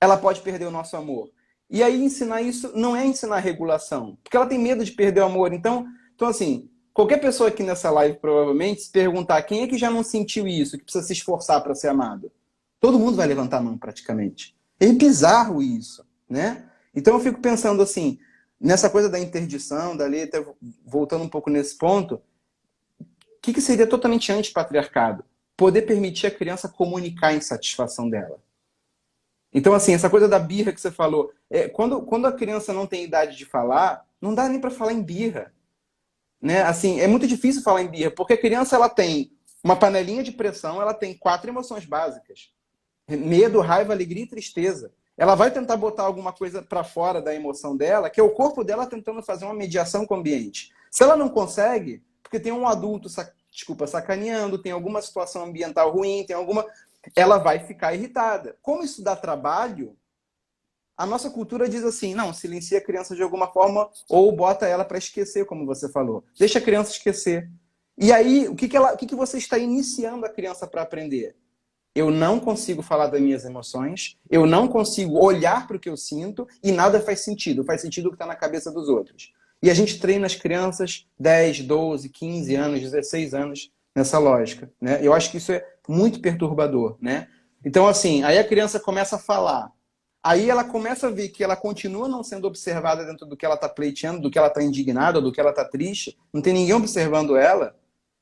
ela pode perder o nosso amor. E aí ensinar isso não é ensinar regulação, porque ela tem medo de perder o amor. Então assim, qualquer pessoa aqui nessa live, provavelmente, se perguntar quem é que já não sentiu isso, que precisa se esforçar para ser amado, todo mundo vai levantar a mão praticamente. É bizarro isso, né? Então eu fico pensando assim, nessa coisa da interdição, da lei, até voltando um pouco nesse ponto, o que seria totalmente antipatriarcado? Poder permitir a criança comunicar a insatisfação dela. Então, assim, essa coisa da birra que você falou, quando a criança não tem idade de falar, não dá nem para falar em birra. Né? Assim, é muito difícil falar em birra, porque a criança ela tem uma panelinha de pressão, ela tem 4 emoções básicas. Medo, raiva, alegria e tristeza. Ela vai tentar botar alguma coisa para fora da emoção dela, que é o corpo dela tentando fazer uma mediação com o ambiente. Se ela não consegue, porque tem um adulto sacaneando, tem alguma situação ambiental ruim, ela vai ficar irritada. Como isso dá trabalho, a nossa cultura diz assim, não, silencia a criança de alguma forma ou bota ela para esquecer, como você falou. Deixa a criança esquecer. E aí, o que você está iniciando a criança para aprender? Eu não consigo falar das minhas emoções, eu não consigo olhar para o que eu sinto e nada faz sentido. Faz sentido o que está na cabeça dos outros. E a gente treina as crianças 10, 12, 15 anos, 16 anos nessa lógica. Né? Eu acho que isso é muito perturbador. Né? Então, assim, aí a criança começa a falar. Aí ela começa a ver que ela continua não sendo observada dentro do que ela está pleiteando, do que ela está indignada, do que ela está triste. Não tem ninguém observando ela,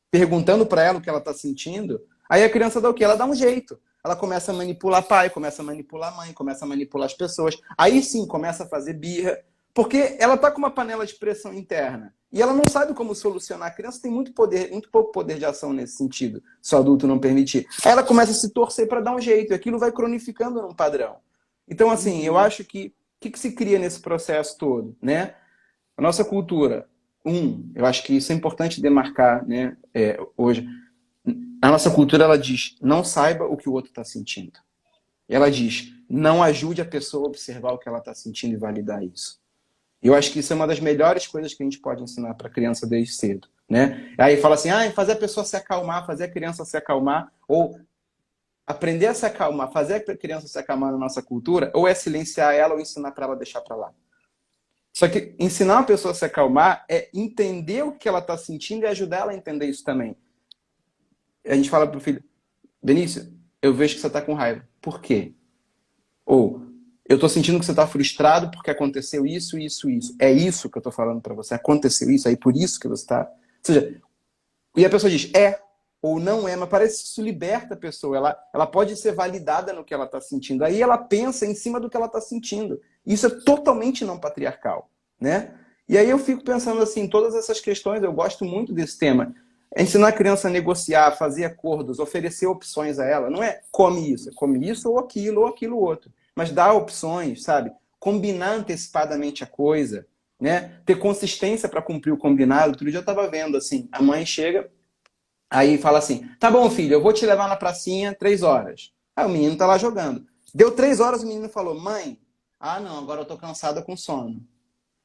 perguntando para ela o que ela está sentindo. Aí a criança dá o quê? Ela dá um jeito. Ela começa a manipular pai, começa a manipular mãe, começa a manipular as pessoas. Aí sim começa a fazer birra, porque ela está com uma panela de pressão interna. E ela não sabe como solucionar. A criança tem muito pouco poder de ação nesse sentido, se o adulto não permitir. Aí ela começa a se torcer para dar um jeito, e aquilo vai cronificando num padrão. Então, assim, eu acho que o que se cria nesse processo todo, né? A nossa cultura, eu acho que isso é importante demarcar, né, hoje. A nossa cultura, ela diz, não saiba o que o outro está sentindo. Ela diz, não ajude a pessoa a observar o que ela está sentindo e validar isso. Eu acho que isso é uma das melhores coisas que a gente pode ensinar para a criança desde cedo, né? Aí fala assim, fazer a pessoa se acalmar, fazer a criança se acalmar, ou aprender a se acalmar, fazer a criança se acalmar na nossa cultura, ou é silenciar ela ou ensinar para ela deixar para lá. Só que ensinar uma pessoa a se acalmar é entender o que ela está sentindo e ajudar ela a entender isso também. A gente fala pro filho, Benício, eu vejo que você está com raiva. Por quê? Ou, eu estou sentindo que você está frustrado porque aconteceu isso, isso, isso. É isso que eu estou falando para você. Aconteceu isso, aí por isso que você está... Ou seja, e a pessoa diz, ou não é, mas parece que isso liberta a pessoa. Ela pode ser validada no que ela está sentindo. Aí ela pensa em cima do que ela está sentindo. Isso é totalmente não patriarcal, né? E aí eu fico pensando assim, todas essas questões, eu gosto muito desse tema. Ensinar a criança a negociar, fazer acordos, oferecer opções a ela. Não é come isso ou aquilo outro. Mas dar opções, sabe? Combinar antecipadamente a coisa, né? Ter consistência para cumprir o combinado. Outro dia eu estava vendo, assim, a mãe chega, aí fala assim, tá bom, filho, eu vou te levar na pracinha 3 horas. Aí o menino tá lá jogando. Deu 3 horas, o menino falou, mãe, não, agora eu tô cansada com sono.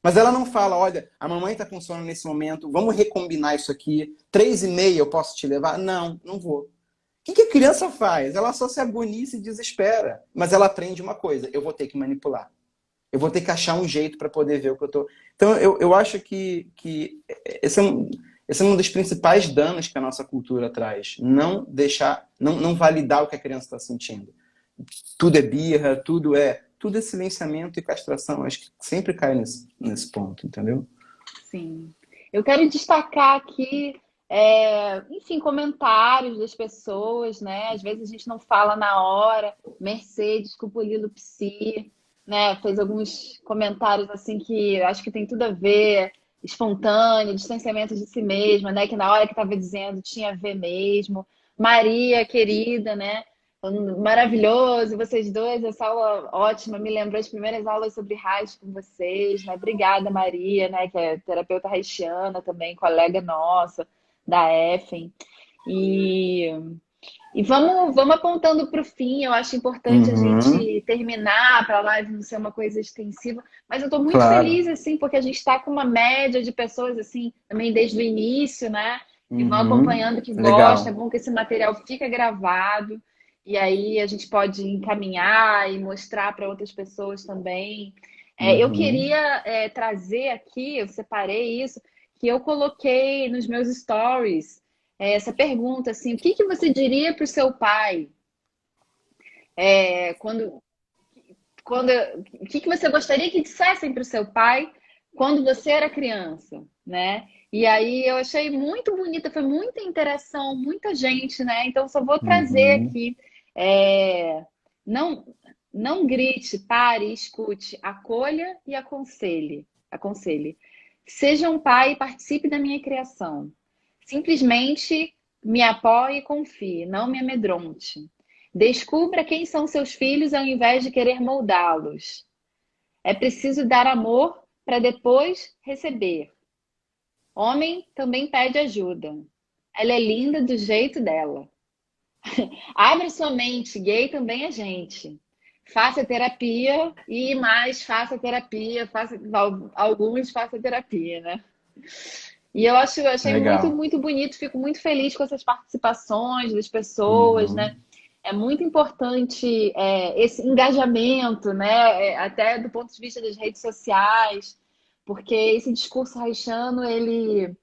Mas ela não fala, olha, a mamãe tá com sono nesse momento, vamos recombinar isso aqui, 3h30 eu posso te levar? Não, não vou. O que a criança faz? Ela só se agonia e se desespera. Mas ela aprende uma coisa, eu vou ter que manipular. Eu vou ter que achar um jeito para poder ver o que eu tô... Então, eu acho que esse é um dos principais danos que a nossa cultura traz. Não deixar, não validar o que a criança está sentindo. Tudo é birra, tudo é silenciamento e castração. Acho que sempre cai nesse ponto, entendeu? Sim. Eu quero destacar aqui, enfim, comentários das pessoas, né? Às vezes a gente não fala na hora. Mercedes Cupolilo Psi, né? Fez alguns comentários assim que eu acho que tem tudo a ver, espontâneo, distanciamento de si mesma, né? Que na hora que estava dizendo tinha a ver mesmo. Maria, querida, né? Maravilhoso, vocês dois, essa aula ótima, me lembrou as primeiras aulas sobre Reich com vocês, né? Obrigada, Maria, né? Que é terapeuta reichiana também, colega nossa da EFEM. E vamos apontando para o fim. Eu acho importante a gente terminar para a live não ser uma coisa extensiva, mas eu estou muito feliz assim, porque a gente está com uma média de pessoas assim, também desde o início, né? Que vão acompanhando, que gostam. É bom que esse material fica gravado. E aí a gente pode encaminhar e mostrar para outras pessoas também. Eu queria trazer aqui, eu separei isso, que eu coloquei nos meus stories, essa pergunta, assim, o que você diria para o seu pai? O que você gostaria que dissessem para o seu pai quando você era criança, né? E aí eu achei muito bonita, foi muita interação, muita gente, né? Então só vou trazer aqui. Não grite, pare, escute, acolha e aconselhe. Seja um pai e participe da minha criação. Simplesmente me apoie e confie, não me amedronte. Descubra quem são seus filhos ao invés de querer moldá-los. É preciso dar amor para depois receber. Homem também pede ajuda. Ela é linda do jeito dela. Abre sua mente, gay também é gente. Faça terapia e mais faça terapia, alguns façam terapia, né? E eu achei muito, muito bonito, fico muito feliz com essas participações das pessoas, né? É muito importante esse engajamento, né? Até do ponto de vista das redes sociais, porque esse discurso reichiano, ele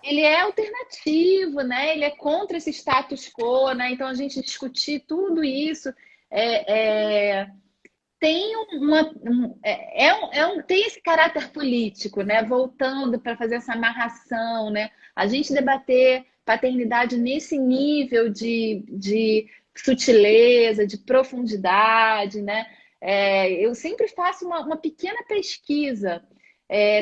é alternativo, né? Ele é contra esse status quo, né? Então a gente discutir tudo isso tem tem esse caráter político, né? Voltando para fazer essa amarração, né? A gente debater paternidade nesse nível de sutileza, de profundidade, né? Eu sempre faço uma pequena pesquisa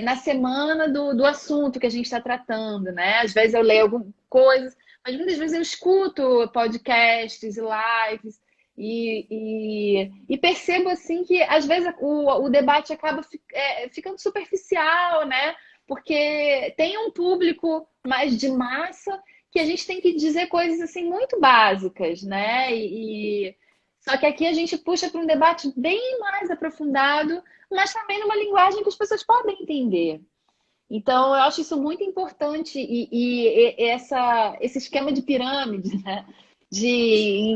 na semana do assunto que a gente está tratando, né? Às vezes eu leio algumas coisas, mas muitas vezes eu escuto podcasts e lives e percebo assim que às vezes o debate acaba ficando superficial, né? Porque tem um público mais de massa que a gente tem que dizer coisas assim muito básicas, né? Só que aqui a gente puxa para um debate bem mais aprofundado, mas também numa linguagem que as pessoas podem entender. Então, eu acho isso muito importante esse esquema de pirâmide, né? De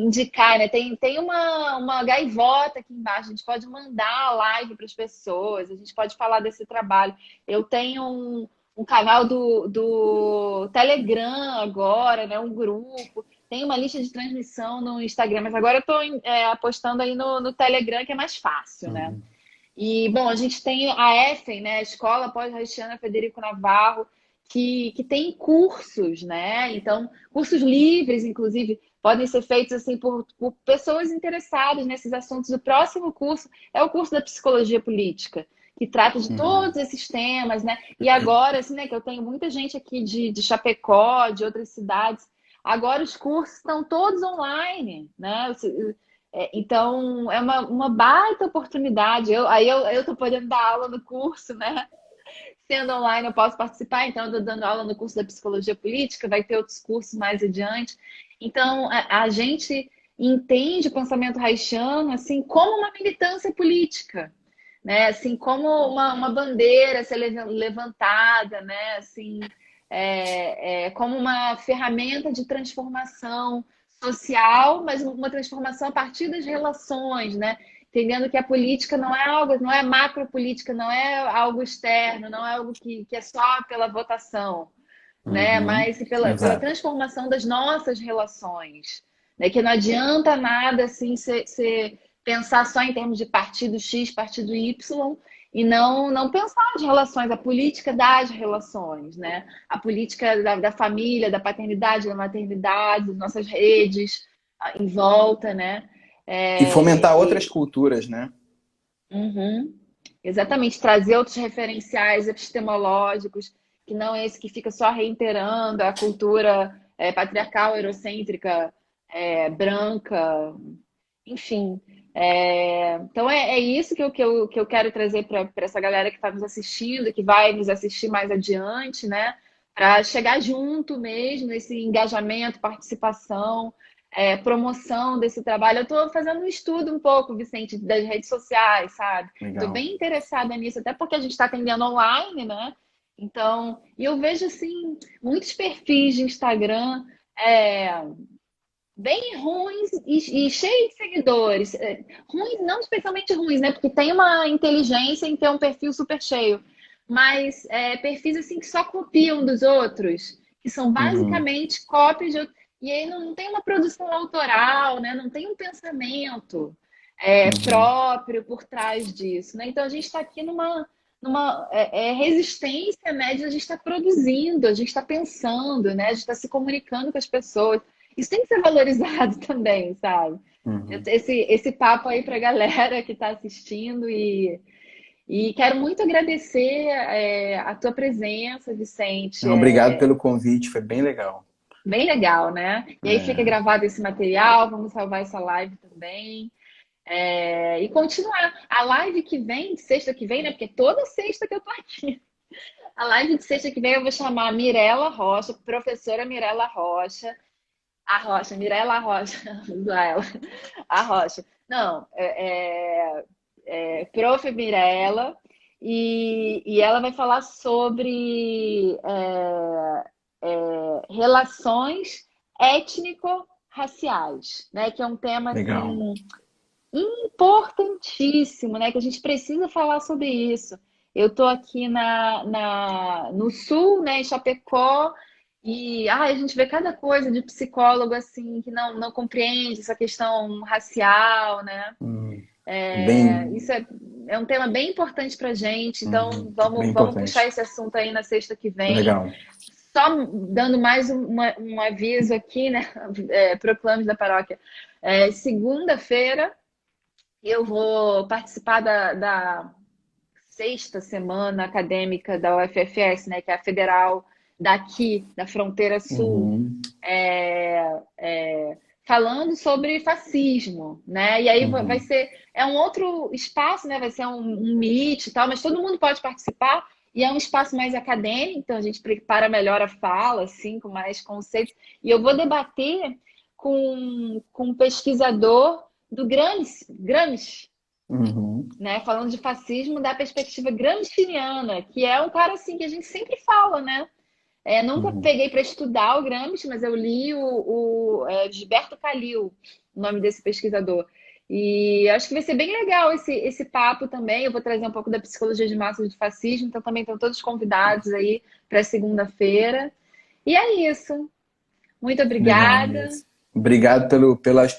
indicar, né? Tem uma gaivota aqui embaixo, a gente pode mandar a live para as pessoas, a gente pode falar desse trabalho. Eu tenho um canal do Telegram agora, né? Um grupo. Tem uma lista de transmissão no Instagram, mas agora eu estou apostando aí no Telegram, que é mais fácil, né? E, bom, a gente tem a EFEM, né? A Escola Pós-Reichiana Federico Navarro, que tem cursos, né? Então, cursos livres, inclusive, podem ser feitos assim por pessoas interessadas nesses assuntos. O próximo curso é o curso da psicologia política, que trata de todos esses temas, né? E agora, assim, né, que eu tenho muita gente aqui de Chapecó, de outras cidades, agora os cursos estão todos online, né? Então, é uma baita oportunidade. Eu estou podendo dar aula no curso, né? Sendo online, eu posso participar, então eu estou dando aula no curso da psicologia política, vai ter outros cursos mais adiante. Então, a gente entende o pensamento haitiano assim, como uma militância política, né? Assim, como uma bandeira a ser levantada, né? Assim, como uma ferramenta de transformação social, mas uma transformação a partir das relações, né? Entendendo que a política não é algo, não é macropolítica, não é algo externo, não é algo que é só pela votação, né? Mas pela Exato. transformação das nossas relações, né? Que não adianta nada assim você pensar só em termos de partido X, partido Y e não pensar as relações, a política das relações, né? A política da família, da paternidade, da maternidade, das nossas redes em volta, né? E fomentar E outras culturas, né? Uhum. Exatamente, trazer outros referenciais epistemológicos, que não esse que fica só reiterando a cultura patriarcal, eurocêntrica, branca, enfim. Então é isso que eu quero trazer para essa galera que está nos assistindo, que vai nos assistir mais adiante, né? Para chegar junto mesmo, esse engajamento, participação, promoção desse trabalho. Eu estou fazendo um estudo um pouco, Vicente, das redes sociais, sabe? Estou Legal. bem interessada nisso, até porque a gente está atendendo online, né? Então, e eu vejo assim, muitos perfis de Instagram. é, Bem ruins e cheios de seguidores. Ruins, não especialmente ruins, né? Porque tem uma inteligência em ter um perfil super cheio. Mas perfis assim que só copiam dos outros, que são Uhum. basicamente cópias de outros. E aí não tem uma produção autoral, né? Não tem um pensamento Uhum. próprio por trás disso, né? Então a gente está aqui numa resistência, né? De a gente estar produzindo, a gente está pensando, né? A gente está se comunicando com as pessoas. Isso tem que ser valorizado também, sabe? Uhum. Esse papo aí para a galera que está assistindo e quero muito agradecer a tua presença, Vicente. Não, obrigado pelo convite, foi bem legal. Bem legal, né? E aí fica É. gravado esse material, vamos salvar essa live também. E continuar. A live que vem, de sexta que vem, né? Porque toda sexta que eu tô aqui. A live de sexta que vem eu vou chamar a Mirela Rocha, professora Mirela Rocha. A Rocha, Mirela Rocha, usar ela. A Rocha. Não, Prof. Mirela, e ela vai falar sobre relações étnico-raciais, né? Que é um tema Legal. assim importantíssimo, né? Que a gente precisa falar sobre isso. Eu estou aqui no sul, né, em Chapecó, e a gente vê cada coisa de psicólogo assim que não compreende essa questão racial, né? Hum. Isso Bem, é um tema bem importante para a gente, então bem vamos puxar importante. esse assunto aí na sexta que vem. Legal. Só dando mais um aviso aqui, né? Proclames da paróquia. Segunda-feira eu vou participar da sexta semana acadêmica da UFFS, né, que é a federal daqui, da fronteira sul, Uhum. é, é, falando sobre fascismo, né? E aí vai Uhum. ser um outro espaço, né? Vai ser um meet e tal, mas todo mundo pode participar. E é um espaço mais acadêmico, então a gente prepara melhor a fala, assim, com mais conceitos. E eu vou debater com um pesquisador do Gramsci, Uhum. né? Falando de fascismo da perspectiva gramsciana, que é um cara assim que a gente sempre fala, né? Nunca Uhum. peguei para estudar o Gramsci, mas eu li Gilberto Calil, o nome desse pesquisador. E acho que vai ser bem legal esse papo também. Eu vou trazer um pouco da psicologia de massa do fascismo, então também estão todos convidados aí para segunda-feira. E é isso. Muito Legal, obrigada. Nilce. Obrigado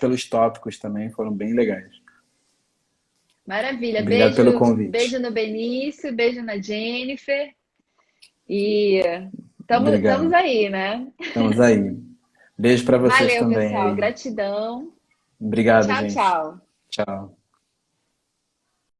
pelos tópicos também, foram bem legais. Maravilha. Obrigado pelo Beijo convite. no Benício, beijo na Jennifer. E Obrigado. Estamos aí, né? Estamos aí. Beijo para vocês Valeu, também pessoal. aí. Gratidão. Obrigado, Tchau, gente. tchau. Tchau.